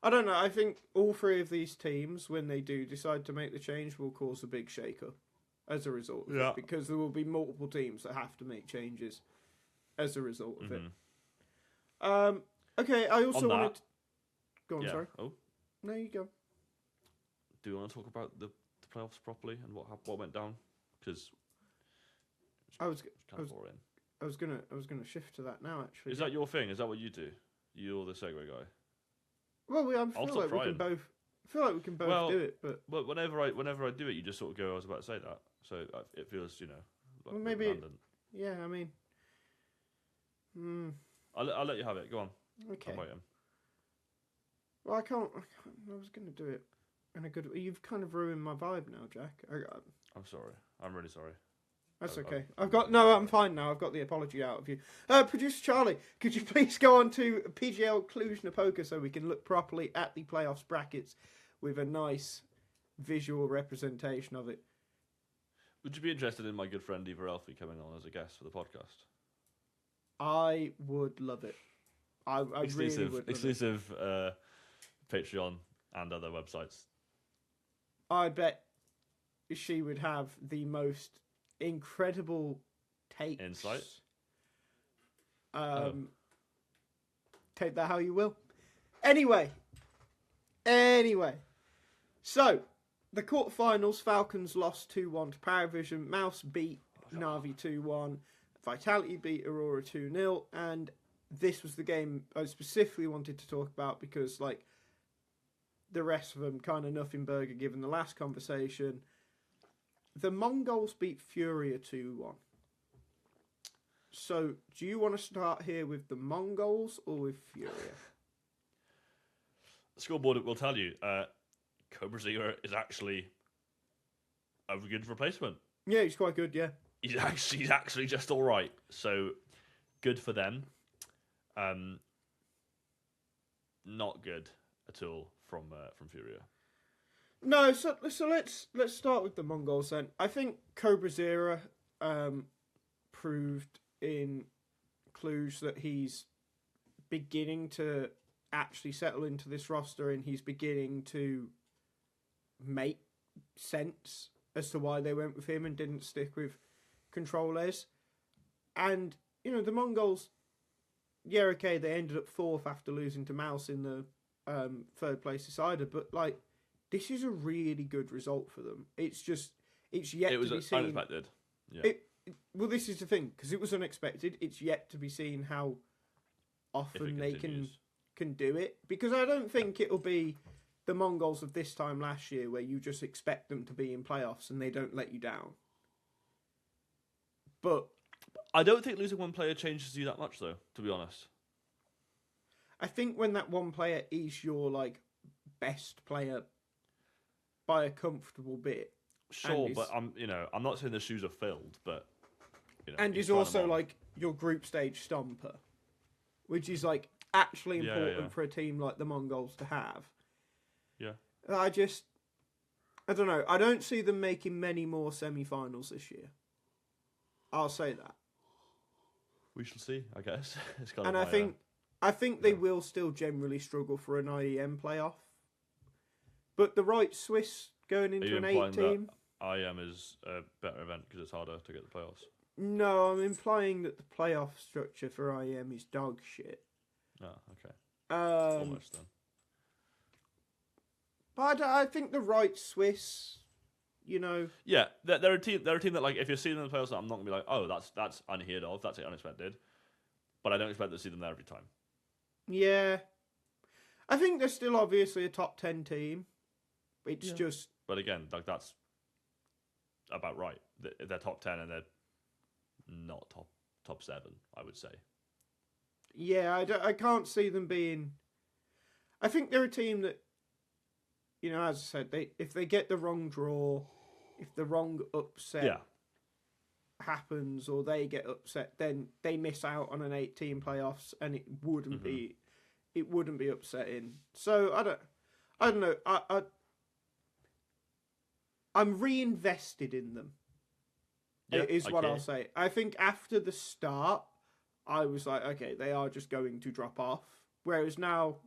Speaker 1: don't know. I think all three of these teams, when they do decide to make the change, will cause a big shake-up as a result of it, because there will be multiple teams that have to make changes as a result of it. Okay, I also wanted to... Go on, sorry.
Speaker 2: Oh.
Speaker 1: No, you go.
Speaker 2: Do you want to talk about the playoffs properly and what went down? Because
Speaker 1: I was
Speaker 2: kind of boring.
Speaker 1: I was gonna shift to that now. Actually,
Speaker 2: is that your thing? Is that what you do? You're the segue guy.
Speaker 1: Well, I feel like we can both do it, but
Speaker 2: whenever I do it, you just sort of go, I was about to say that, so it feels, you know, like
Speaker 1: well, maybe
Speaker 2: redundant.
Speaker 1: Yeah, I mean,
Speaker 2: I'll let you have it. Go on.
Speaker 1: Okay.
Speaker 2: I'm waiting.
Speaker 1: Well, I can't. I was going to do it in a good. You've kind of ruined my vibe now, Jack.
Speaker 2: I'm sorry. I'm really sorry.
Speaker 1: That's okay. I'm fine now. I've got the apology out of you. Producer Charlie, could you please go on to PGL Cluj-Napoca so we can look properly at the playoffs brackets with a nice visual representation of it?
Speaker 2: Would you be interested in my good friend Eva Elfie coming on as a guest for the podcast?
Speaker 1: I would love it. I really would.
Speaker 2: Exclusive Patreon and other websites.
Speaker 1: I bet she would have the most incredible takes.
Speaker 2: Insight.
Speaker 1: Take that how you will. Anyway. So, the quarterfinals, Falcons lost 2-1 to Paravision. MOUZ beat Navi 2-1. Vitality beat Aurora 2-0. And this was the game I specifically wanted to talk about because, like, the rest of them kind of nothing burger given the last conversation. The Mongols beat Furia 2-1. So, do you want to start here with the Mongols or with Furia?
Speaker 2: The scoreboard will tell you. Cobra Zero is actually a good replacement.
Speaker 1: Yeah, he's quite good, yeah.
Speaker 2: He's actually just all right. So, good for them. Not good at all from Furia.
Speaker 1: No, so let's start with the Mongols then. I think Cobra Zero proved in Cluj that he's beginning to actually settle into this roster and he's beginning to make sense as to why they went with him and didn't stick with Controles. And, you know, the Mongols, yeah, okay, they ended up 4th after losing to MOUZ in the 3rd place decider, but, like, this is a really good result for them. It's yet to be seen.
Speaker 2: Unexpected. Yeah.
Speaker 1: Well, this is the thing, because it was unexpected. It's yet to be seen how often they can do it. Because I don't think it'll be the Mongols of this time last year, where you just expect them to be in playoffs and they don't let you down. But
Speaker 2: I don't think losing one player changes you that much, though. To be honest,
Speaker 1: I think when that one player is your like best player by a comfortable bit,
Speaker 2: sure,
Speaker 1: and
Speaker 2: but I'm not saying the shoes are filled, but
Speaker 1: and
Speaker 2: he's
Speaker 1: is
Speaker 2: trying
Speaker 1: also
Speaker 2: them on.
Speaker 1: like your group stage stomper, which is like actually
Speaker 2: Yeah,
Speaker 1: important
Speaker 2: yeah.
Speaker 1: for a team like the Mongols to have.
Speaker 2: Yeah.
Speaker 1: I don't know. I don't see them making many more semi-finals this year. I'll say that.
Speaker 2: We shall see, I guess. It's kind
Speaker 1: And
Speaker 2: of
Speaker 1: I think they will still generally struggle for an IEM playoff. But the right Swiss going into an 8 team.
Speaker 2: IM is a better event because it's harder to get the playoffs.
Speaker 1: No, I'm implying that the playoff structure for IEM is dog shit.
Speaker 2: Oh, okay. Almost then.
Speaker 1: But I think the right Swiss,
Speaker 2: Yeah, they're a team. They're a team that, like, if you're seeing them in the playoffs, I'm not gonna be like, oh, that's unheard of, that's unexpected. But I don't expect to see them there every time.
Speaker 1: yeah. I think they're still obviously a top 10 team. It's just.
Speaker 2: But again, like, that's about right. They're top 10 and they're not top 7, I would say.
Speaker 1: Yeah, I can't see them being. I think they're a team that, as I said, if they get the wrong draw, if the wrong upset happens, or they get upset, then they miss out on an 8-team playoffs, and it wouldn't be upsetting. So I don't know. I'm reinvested in them.
Speaker 2: Yeah,
Speaker 1: is what I'll say. I think after the start, I was like, okay, they are just going to drop off. Whereas now,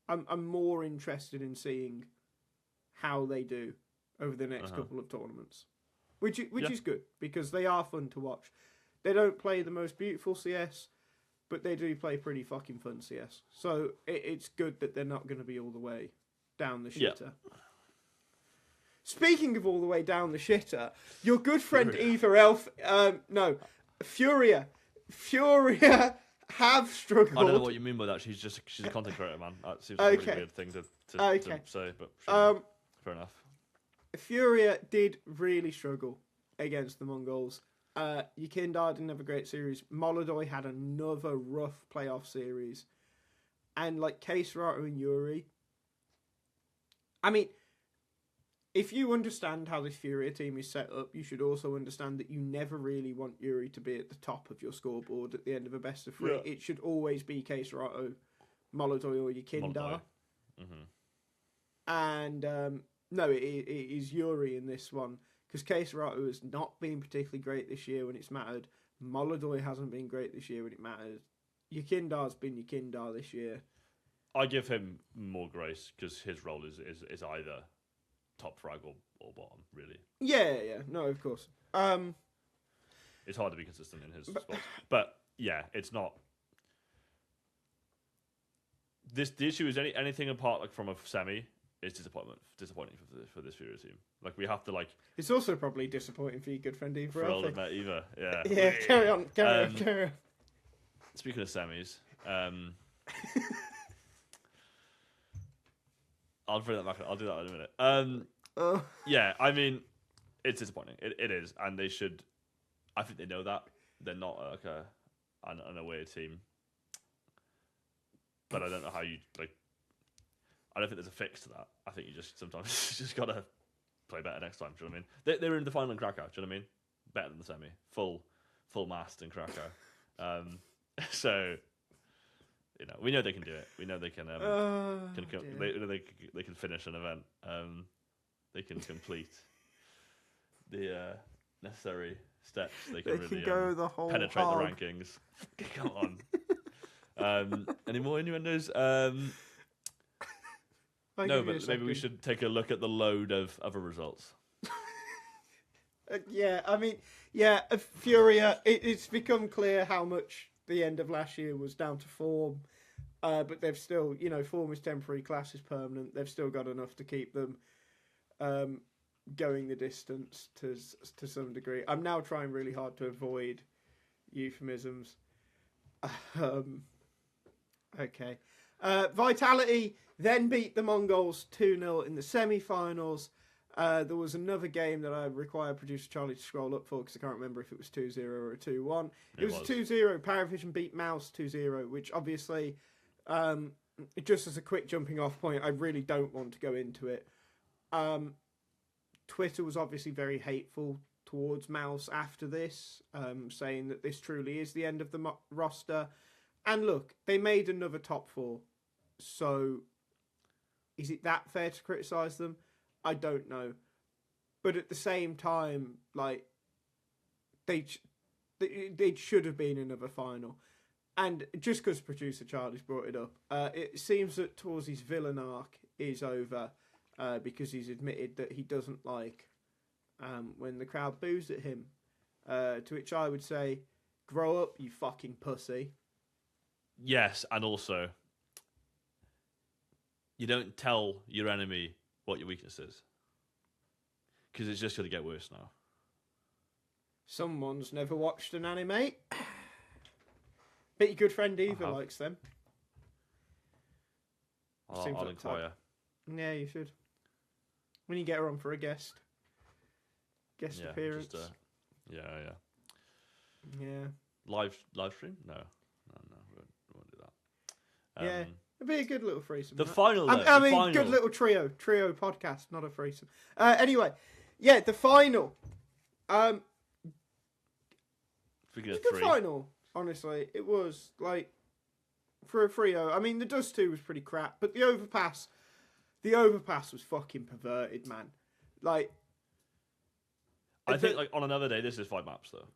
Speaker 1: I'm more interested in seeing how they do over the next couple of tournaments, which is good because they are fun to watch. They don't play the most beautiful CS, but they do play pretty fucking fun CS. So it's good that they're not going to be all the way down the shitter. Yeah. Speaking of all the way down the shitter, your good friend Furia have struggled.
Speaker 2: I don't know what you mean by that. She's a content creator, man. That seems like a really weird thing to say, but fair enough.
Speaker 1: Furia did really struggle against the Mongols. Yekindar didn't have a great series. Molodoi had another rough playoff series. And like Keiserato and Yuri. I mean, if you understand how this Furia team is set up, you should also understand that you never really want Yuri to be at the top of your scoreboard at the end of a best of 3. Yeah. It should always be Keiserato, Molodoi, or Yekindar. And no, it is Yuri in this one, because Keiserato has not been particularly great this year when it's mattered. Molodoi hasn't been great this year when it mattered. Yekindar's been Yekindar this year.
Speaker 2: I give him more grace because his role is either top frag or bottom, really. Yeah, no, of course. It's hard to be consistent in his spots. But yeah, it's not. The issue is anything apart like from a semi is disappointing for this Furia team. Like, we have to like.
Speaker 1: It's also probably disappointing for your good friend Eva.
Speaker 2: For all of that, Eva, yeah.
Speaker 1: Yeah, carry on.
Speaker 2: Speaking of semis, I'll bring that back. I'll do that in a minute. Yeah, I mean, it's disappointing. It is, and they should. I think they know that they're not like an away team. But I don't know how you like. I don't think there's a fix to that. I think you just sometimes you just gotta play better next time. Do you know what I mean? They were in the final in Krakow. Do you know what I mean? Better than the semi. Full mast in Krakow. So. We know they can do it. We know they can. They can finish an event. They can complete the necessary steps. They can really
Speaker 1: go the whole
Speaker 2: penetrate
Speaker 1: hog.
Speaker 2: The rankings. Come on. Any more innuendos? No, but maybe we should take a look at the load of other results.
Speaker 1: Furia. It's become clear how much the end of last year was down to form, but they've still, form is temporary, class is permanent. They've still got enough to keep them going the distance to some degree. I'm now trying really hard to avoid euphemisms. Okay. Vitality then beat the Mongols 2-0 in the semi-finals. There was another game that I require producer Charlie to scroll up for because I can't remember if it was 2-0 or a 2-1. It was 2-0. Paravision beat MOUZ 2-0, which obviously, just as a quick jumping off point, I really don't want to go into it. Twitter was obviously very hateful towards MOUZ after this, saying that this truly is the end of the roster. And look, they made another top 4. So, is it that fair to criticise them? I don't know. But at the same time, like, they should have been another final. And just because producer Charlie's brought it up, it seems that Torzy's villain arc is over because he's admitted that he doesn't like when the crowd boos at him. To which I would say, grow up, you fucking pussy.
Speaker 2: Yes, and also, you don't tell your enemy what your weakness is. Because it's just going to get worse now.
Speaker 1: Someone's never watched an anime. Bet your good friend Eva likes them.
Speaker 2: I'll inquire.
Speaker 1: Yeah, you should. When you get her on for a guest appearance.
Speaker 2: Yeah. Live stream? No, we won't do that.
Speaker 1: Yeah, it'd be a good little threesome.
Speaker 2: The final, though.
Speaker 1: Final. Good little trio podcast, not a threesome. Anyway, yeah, the final.
Speaker 2: Speaking of
Speaker 1: a good final. Honestly, it was like for a trio. I mean, the Dust 2 was pretty crap, but the overpass was fucking perverted, man. Like,
Speaker 2: I think like on another day, this is 5 maps though.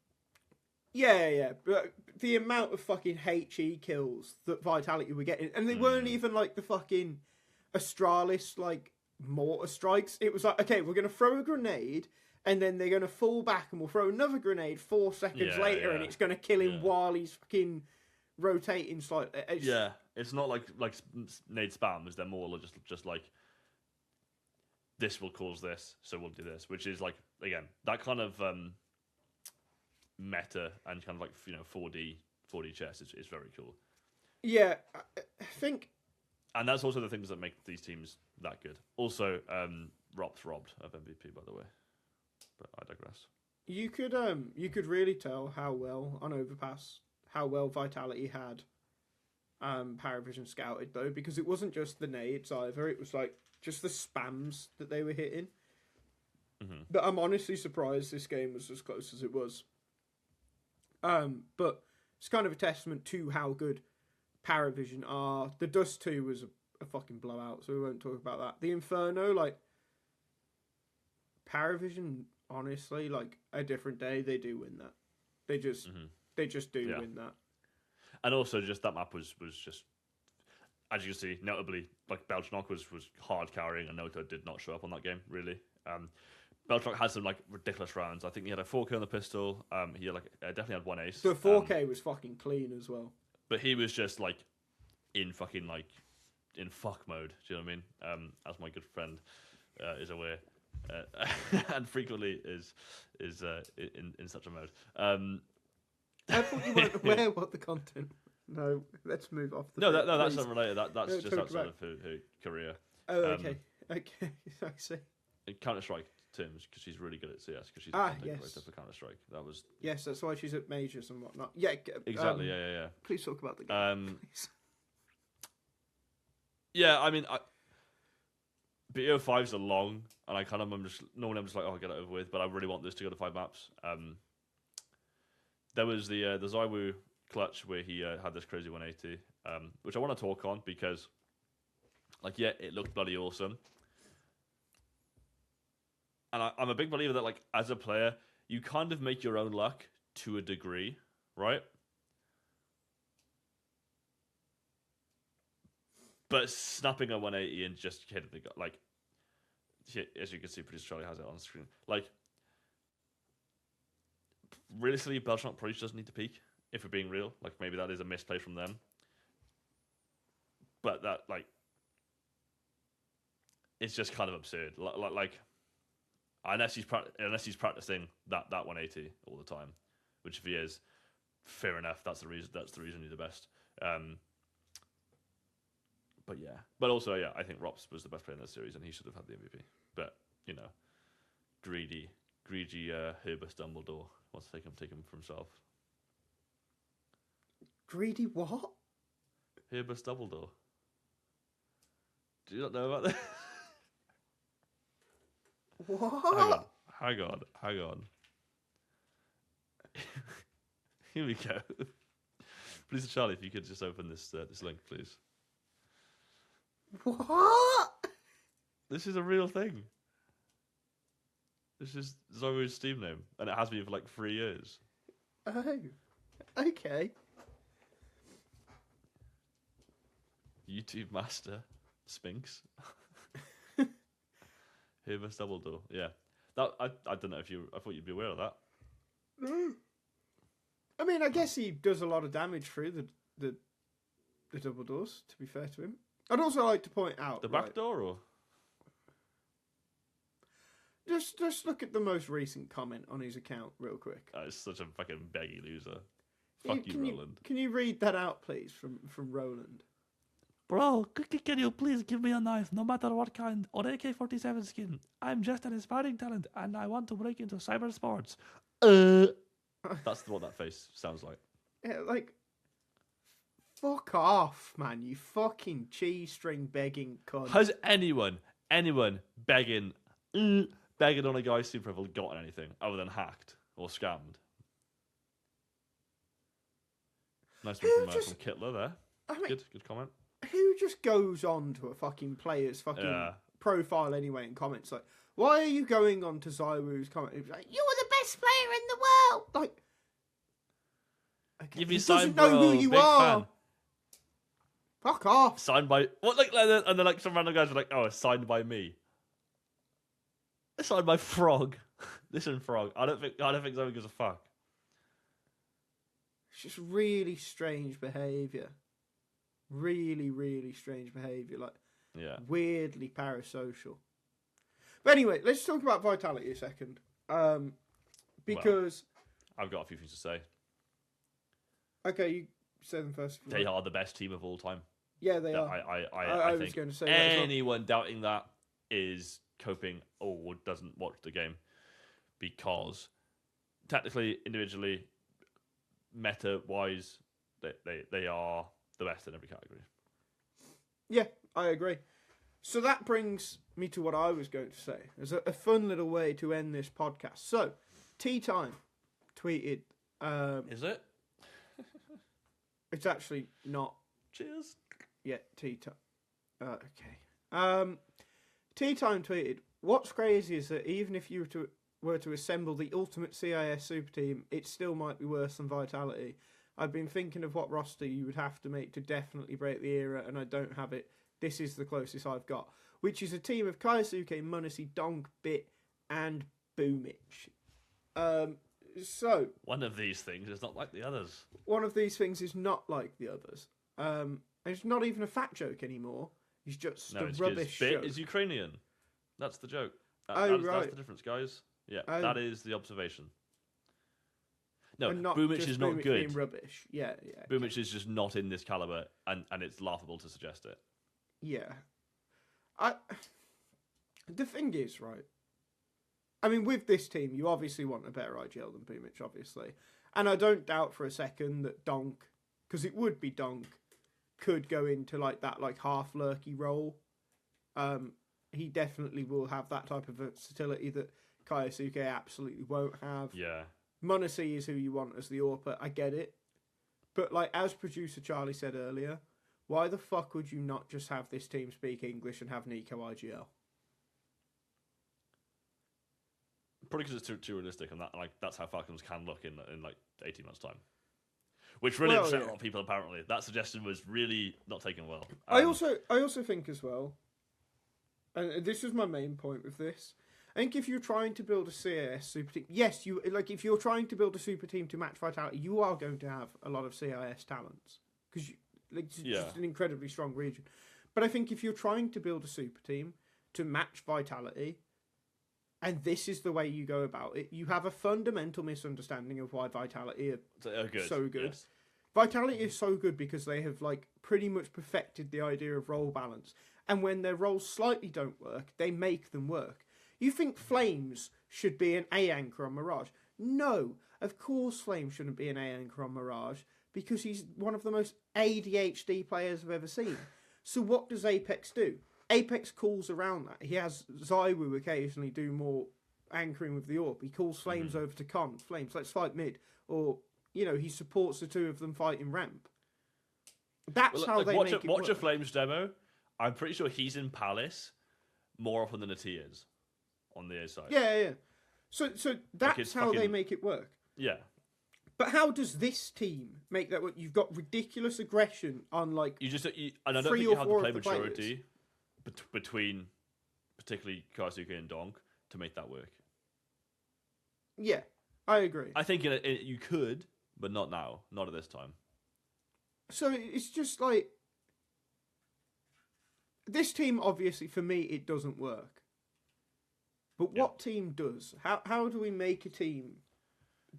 Speaker 1: Yeah, but the amount of fucking HE kills that Vitality were getting, and they weren't even like the fucking Astralis like mortar strikes. It was like, okay, we're gonna throw a grenade, and then they're gonna fall back, and we'll throw another grenade 4 seconds later, and it's gonna kill him while he's fucking rotating slightly.
Speaker 2: It's not like nade spams. They're more just like, this will cause this, so we'll do this, which is like, again, that kind of meta and kind of like 4D chess is very cool.
Speaker 1: Yeah, I think,
Speaker 2: and that's also the things that make these teams that good. Also, Rop's robbed of MVP, by the way, but I digress.
Speaker 1: You could really tell how well on Overpass Vitality had Paravision scouted though, because it wasn't just the nades either. It was like just the spams that they were hitting. But I'm honestly surprised this game was as close as it was. But it's kind of a testament to how good Paravision are. The Dust 2 was a fucking blowout, so we won't talk about that. The Inferno, like, Paravision, honestly, like, a different day, they do win that. They just do win that.
Speaker 2: And also, just that map was just, as you can see, notably, like, Belchnok was hard carrying, and Noto did not show up on that game, really. Belchnok had some like ridiculous rounds. I think he had a 4K on the pistol. He had definitely had 1 ace.
Speaker 1: The 4K was fucking clean as well.
Speaker 2: But he was just like in fucking like in fuck mode. Do you know what I mean? As my good friend is aware, and frequently is in such a mode.
Speaker 1: I thought you weren't aware what the content. No, let's move off.
Speaker 2: That's not related. That's just outside of her career.
Speaker 1: Oh, okay, I see.
Speaker 2: In Counter-Strike terms, because she's really good at CS, because she's
Speaker 1: yes.
Speaker 2: for Counter-Strike. That was
Speaker 1: that's why she's at majors and whatnot. Yeah,
Speaker 2: exactly. Yeah.
Speaker 1: Please talk about the game. Please.
Speaker 2: Yeah, I mean, BO5s are long, and I'm just like, oh, get it over with. But I really want this to go to 5 maps. There was the Zywoo clutch where he had this crazy 180, which I want to talk on because, like, it looked bloody awesome. And I'm a big believer that, like, as a player, you kind of make your own luck to a degree, right? But snapping a 180 and just hitting the guy, like, as you can see, producer Charlie has it on screen. Like, realistically, Belchnok probably doesn't need to peek, if we're being real. Like, maybe that is a misplay from them. But that, like, it's just kind of absurd. Like, unless he's practicing that 180 all the time, which if he is, fair enough. That's the reason he's the best. But yeah, but also I think Rops was the best player in that series, and he should have had the MVP. But greedy Herbert Dumbledore wants to take him for himself.
Speaker 1: Greedy what?
Speaker 2: Herbert Dumbledore. Do you not know about that?
Speaker 1: What?
Speaker 2: Hang on. Here we go. Please, Charlie, if you could just open this link, please.
Speaker 1: What?
Speaker 2: This is a real thing. This is Zoru's Steam name, and it has been for like 3 years.
Speaker 1: Oh, okay.
Speaker 2: YouTube master, Spinx. Herbert Dumbledore. Yeah, that I don't know if I thought you'd be aware of that.
Speaker 1: No. I mean, I guess he does a lot of damage through the double doors. To be fair to him, I'd also like to point out
Speaker 2: The back door, or
Speaker 1: just look at the most recent comment on his account real quick.
Speaker 2: it's such a fucking beggy loser. Fuck you, Roland.
Speaker 1: Can you read that out, please, from Roland?
Speaker 4: Bro, can you please give me a knife, no matter what kind, or AK-47 skin? I'm just an aspiring talent, and I want to break into cybersports.
Speaker 2: That's what that face sounds like.
Speaker 1: Yeah, like, fuck off, man, you fucking cheese string begging cunt.
Speaker 2: Has anyone begging on a guy's Super Level gotten anything other than hacked or scammed? Nice one from Kittler there.
Speaker 1: I mean,
Speaker 2: Good comment.
Speaker 1: who just goes on to a fucking player's fucking profile anyway and comments like, why are you going on to Zyru's comment? He's like, you're the best player in the world. Like, okay,
Speaker 2: Give me
Speaker 1: he
Speaker 2: signed,
Speaker 1: doesn't know
Speaker 2: bro.
Speaker 1: who you
Speaker 2: Big
Speaker 1: are.
Speaker 2: fan.
Speaker 1: Fuck off.
Speaker 2: Signed by what? Like, and then like some random guys are like, "Oh, it's signed by me." It's signed by Frog. Listen, Frog. I don't think someone gives a fuck.
Speaker 1: It's just really strange behaviour. Really, really strange behaviour. Like,
Speaker 2: Yeah.
Speaker 1: weirdly parasocial. But anyway, let's talk about Vitality a second. Because
Speaker 2: I've got a few things to say.
Speaker 1: okay, you say them first.
Speaker 2: They are the best team of all time.
Speaker 1: Yeah, they are.
Speaker 2: I
Speaker 1: was
Speaker 2: think
Speaker 1: going to say that as well.
Speaker 2: anyone doubting that is coping or doesn't watch the game, because technically, individually, meta wise, they are the best in every category.
Speaker 1: Yeah, I agree. So that brings me to what I was going to say. As a fun little way to end this podcast. So, Tea Time tweeted.
Speaker 2: Is it?
Speaker 1: It's actually not.
Speaker 2: Cheers.
Speaker 1: Yeah, Tea Time. Okay. Tea Time tweeted, what's crazy is that even if you were to assemble the ultimate CIS super team, it still might be worse than Vitality. I've been thinking of what roster you would have to make to definitely break the era, and I don't have it. This is the closest I've got, which is a team of Kaisuke, Munacy, Donk, Bit, and Boomich. So
Speaker 2: One of these things is not like the others.
Speaker 1: one of these things is not like the others. And it's not even a fat joke anymore. It's just a
Speaker 2: It's
Speaker 1: rubbish
Speaker 2: Bit
Speaker 1: joke.
Speaker 2: is Ukrainian. That's the joke.
Speaker 1: Oh,
Speaker 2: That's
Speaker 1: right.
Speaker 2: the difference, guys. Yeah,
Speaker 1: Oh.
Speaker 2: that is the observation. No,
Speaker 1: And not
Speaker 2: Boomich
Speaker 1: just
Speaker 2: is not
Speaker 1: Boomich
Speaker 2: good.
Speaker 1: being rubbish. Yeah, yeah.
Speaker 2: Boomich is just not in this caliber, and it's laughable to suggest it.
Speaker 1: Yeah. The thing is, right, I mean, with this team, you obviously want a better IGL than Boomich, obviously. And I don't doubt for a second that Donk, because it would be Donk, could go into like that like half lurky role. He definitely will have that type of versatility that Kaisuke absolutely won't have.
Speaker 2: Yeah.
Speaker 1: Munacy is who you want as the AWP, I get it. But like as producer Charlie said earlier, why the fuck would you not just have this team speak English and have Nico IGL?
Speaker 2: Probably because it's too realistic, and that's how Falcons can look in like 18 months' time. Which really upset a lot of people. Apparently, that suggestion was really not taken well.
Speaker 1: I also think as well, and this was my main point with this. I think if you're trying to build a CIS super team, yes, you like if you're trying to build a super team to match Vitality, you are going to have a lot of CIS talents because it's just an incredibly strong region. But I think if you're trying to build a super team to match Vitality, and this is the way you go about it, you have a fundamental misunderstanding of why Vitality are
Speaker 2: good.
Speaker 1: so good.
Speaker 2: Yes.
Speaker 1: Vitality is so good because they have like pretty much perfected the idea of role balance. And when their roles slightly don't work, they make them work. You think Flames should be an A anchor on Mirage? No, of course Flames shouldn't be an A anchor on Mirage because he's one of the most ADHD players I've ever seen. So what does Apex do? Apex calls around that. He has Zywoo occasionally do more anchoring with the AWP. He calls Flames over to con. Flames, let's fight mid. Or, you know, he supports the two of them fighting ramp. That's how they make it
Speaker 2: Watch a
Speaker 1: work.
Speaker 2: Flames demo. I'm pretty sure he's in Palace more often than a T is on the A side.
Speaker 1: Yeah. So that's
Speaker 2: it's
Speaker 1: how they
Speaker 2: fucking-
Speaker 1: make it work.
Speaker 2: Yeah.
Speaker 1: But how does this team make that work? You've got ridiculous aggression on like
Speaker 2: And I don't
Speaker 1: three
Speaker 2: think
Speaker 1: or
Speaker 2: you have the
Speaker 1: four
Speaker 2: play
Speaker 1: of the
Speaker 2: maturity between particularly Karsuke and Donk to make that work.
Speaker 1: yeah, I agree.
Speaker 2: I think you could, but not now. Not at this time.
Speaker 1: So it's just like this team. Obviously, for me, it doesn't work. But what team does? How do we make a team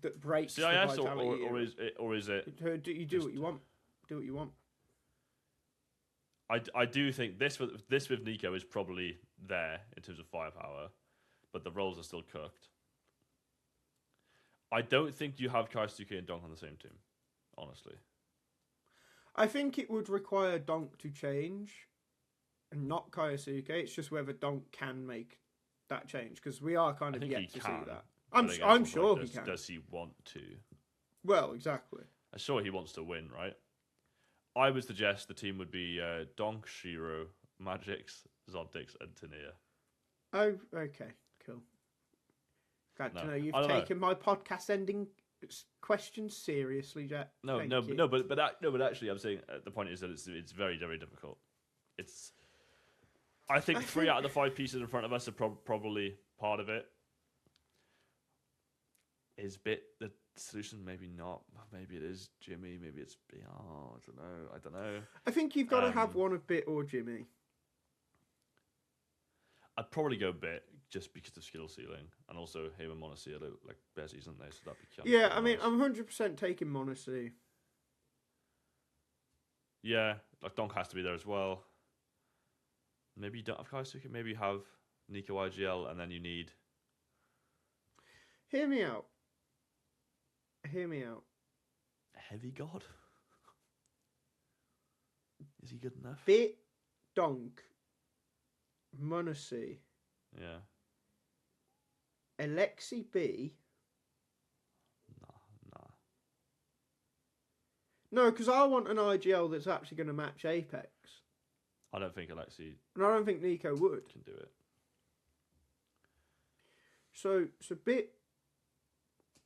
Speaker 1: that breaks the
Speaker 2: CIS
Speaker 1: vitality era?
Speaker 2: or is it?
Speaker 1: You do what you want. Do what you want.
Speaker 2: I do think this with Nico is probably there in terms of firepower, but the roles are still cooked. I don't think you have Karsuke and Donk on the same team, honestly.
Speaker 1: I think it would require Donk to change, and not Kaiosuke. It's just whether Donk can make that change because we are kind
Speaker 2: I
Speaker 1: of
Speaker 2: think
Speaker 1: yet
Speaker 2: he
Speaker 1: to
Speaker 2: can.
Speaker 1: see that.
Speaker 2: But again,
Speaker 1: I'm
Speaker 2: it's
Speaker 1: sure
Speaker 2: like,
Speaker 1: he can.
Speaker 2: Does he want to?
Speaker 1: Well, exactly.
Speaker 2: I'm sure he wants to win, right? I would suggest the team would be Donk, Shiro, Magix, Zoptics, and Tania.
Speaker 1: Oh, okay, cool. Glad to
Speaker 2: No,
Speaker 1: know you've
Speaker 2: I don't know.
Speaker 1: taken my podcast ending question seriously, Jack. Thank you.
Speaker 2: But actually, I'm saying the point is that it's very, very difficult. I think 3 out of the 5 pieces in front of us are probably part of it. Is Bit the solution? Maybe not. Maybe it is Jimmy. Maybe it's I don't know.
Speaker 1: I think you've got to have one of Bit or Jimmy.
Speaker 2: I'd probably go Bit just because of skill ceiling, and also him and Monacy are like Bezies, aren't they? So that'd be
Speaker 1: Yeah, I mean, I'm 100% taking Monacy.
Speaker 2: Yeah, like Donk has to be there as well. Maybe you don't have Kaisuke. Maybe you have Nico IGL, and then you need.
Speaker 1: Hear me out. Hear me out.
Speaker 2: Heavy God? Is he good enough?
Speaker 1: Bit, Donk, Monacy,
Speaker 2: Yeah.
Speaker 1: Alexi B.
Speaker 2: Nah.
Speaker 1: No, because I want an IGL that's actually going to match Apex.
Speaker 2: I don't think Alexi
Speaker 1: And I don't think Nico would.
Speaker 2: can do it.
Speaker 1: So Bit,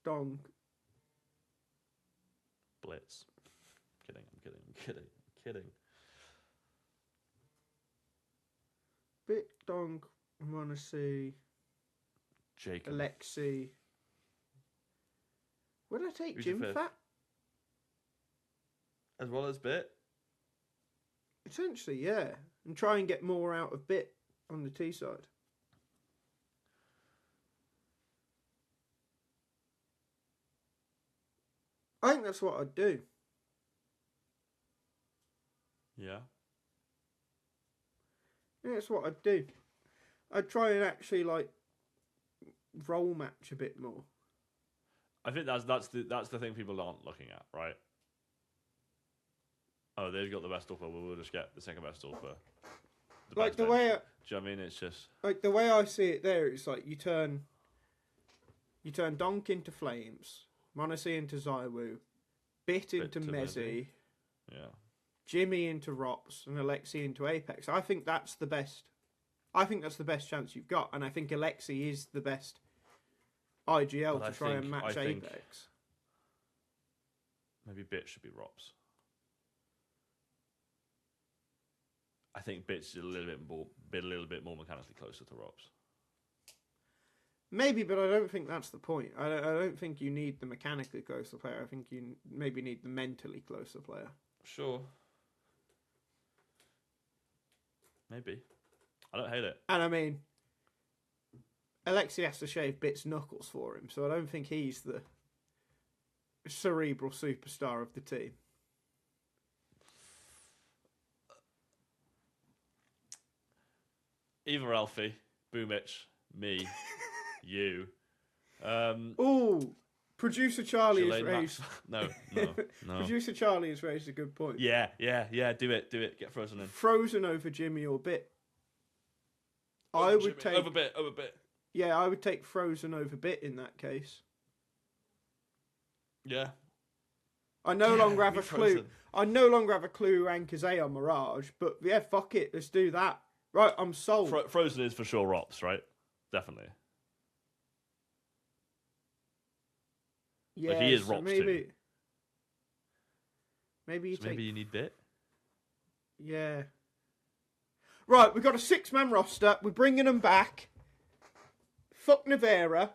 Speaker 1: Donk.
Speaker 2: Blitz. I'm kidding.
Speaker 1: Bit, Donk, Monacy,
Speaker 2: Jacob.
Speaker 1: Alexi. Would I take
Speaker 2: Who's your
Speaker 1: Jim
Speaker 2: fifth?
Speaker 1: Fat?
Speaker 2: As well as Bit?
Speaker 1: Essentially, yeah. And try and get more out of Bit on the T side. I think that's what I'd do.
Speaker 2: Yeah.
Speaker 1: Yeah, that's what I'd do. I'd try and actually like role match a bit more.
Speaker 2: I think that's the thing people aren't looking at, right? Oh, they've got the best offer. We'll just get the second best offer.
Speaker 1: Like the way,
Speaker 2: do you know what I mean? It's just
Speaker 1: like the way I see it. There, it's like you turn Donk into Flames, Monacy into Zywoo, Bit into
Speaker 2: to
Speaker 1: Mezzy,
Speaker 2: yeah.
Speaker 1: Jimmy into Rops, and Alexi into Apex. I think that's the best. I think that's the best chance you've got, and I think Alexi is the best IGL
Speaker 2: But
Speaker 1: to try and match
Speaker 2: I think
Speaker 1: Apex.
Speaker 2: Maybe Bit should be Rops. I think Bit's a little bit more mechanically closer to Rops.
Speaker 1: Maybe, but I don't think that's the point. I don't think you need the mechanically closer player. I think you maybe need the mentally closer player.
Speaker 2: Sure. Maybe. I don't hate it.
Speaker 1: And I mean, Alexi has to shave Bit's knuckles for him, so I don't think he's the cerebral superstar of the team.
Speaker 2: Either Alfie, Boomich, me, you.
Speaker 1: Oh, producer Charlie has
Speaker 2: Ghislaine
Speaker 1: raised.
Speaker 2: No.
Speaker 1: Producer Charlie has raised a good point.
Speaker 2: Yeah. Do it. Get Frozen in.
Speaker 1: Frozen over Jimmy or Bit. I would take
Speaker 2: over Bit.
Speaker 1: Yeah, I would take Frozen over Bit in that case.
Speaker 2: Yeah.
Speaker 1: I no longer have a
Speaker 2: Frozen.
Speaker 1: clue. I no longer have a clue who anchors A on Mirage, but yeah, fuck it, let's do that. Right, I'm sold.
Speaker 2: Frozen is for sure Rops, right? Definitely.
Speaker 1: Yeah,
Speaker 2: he is
Speaker 1: so
Speaker 2: Rops
Speaker 1: maybe.
Speaker 2: too.
Speaker 1: Maybe you
Speaker 2: So
Speaker 1: take.
Speaker 2: maybe you need Bit.
Speaker 1: Yeah. Right, we've got a 6-man roster. We're bringing them back. Fuck Nevera.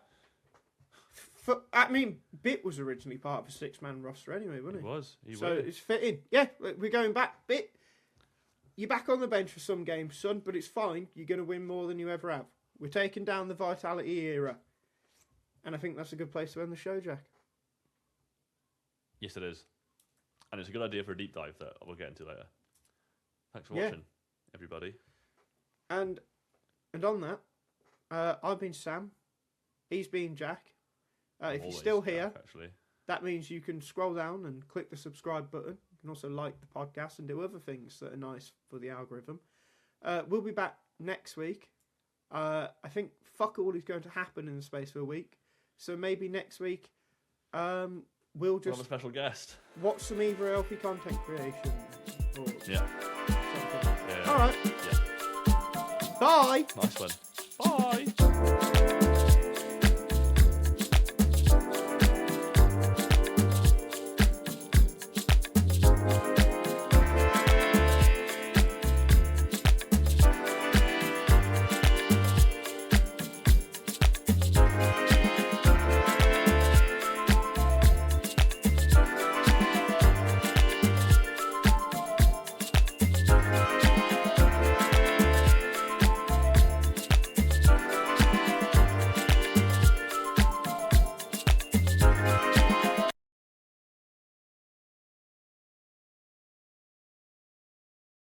Speaker 1: I mean, Bit was originally part of a 6-man roster anyway, wasn't he?
Speaker 2: He was.
Speaker 1: So it's fitting. Yeah, we're going back. Bit. You're back on the bench for some games, son, but it's fine. You're going to win more than you ever have. We're taking down the Vitality era. And I think that's a good place to end the show, Jack.
Speaker 2: Yes, it is. And it's a good idea for a deep dive that we'll get into later. Thanks for watching, everybody.
Speaker 1: And on that, I've been Sam. He's been Jack. If you're still here,
Speaker 2: actually,
Speaker 1: that means you can scroll down and click the subscribe button. You can also like the podcast and do other things that are nice for the algorithm. We'll be back next week. I think fuck all is going to happen in the space of a week. So maybe next week we'll just
Speaker 2: have a special guest.
Speaker 1: watch some either LP content creation. Or
Speaker 2: Yeah.
Speaker 1: something. All right.
Speaker 2: Yeah.
Speaker 1: Bye.
Speaker 2: Nice one.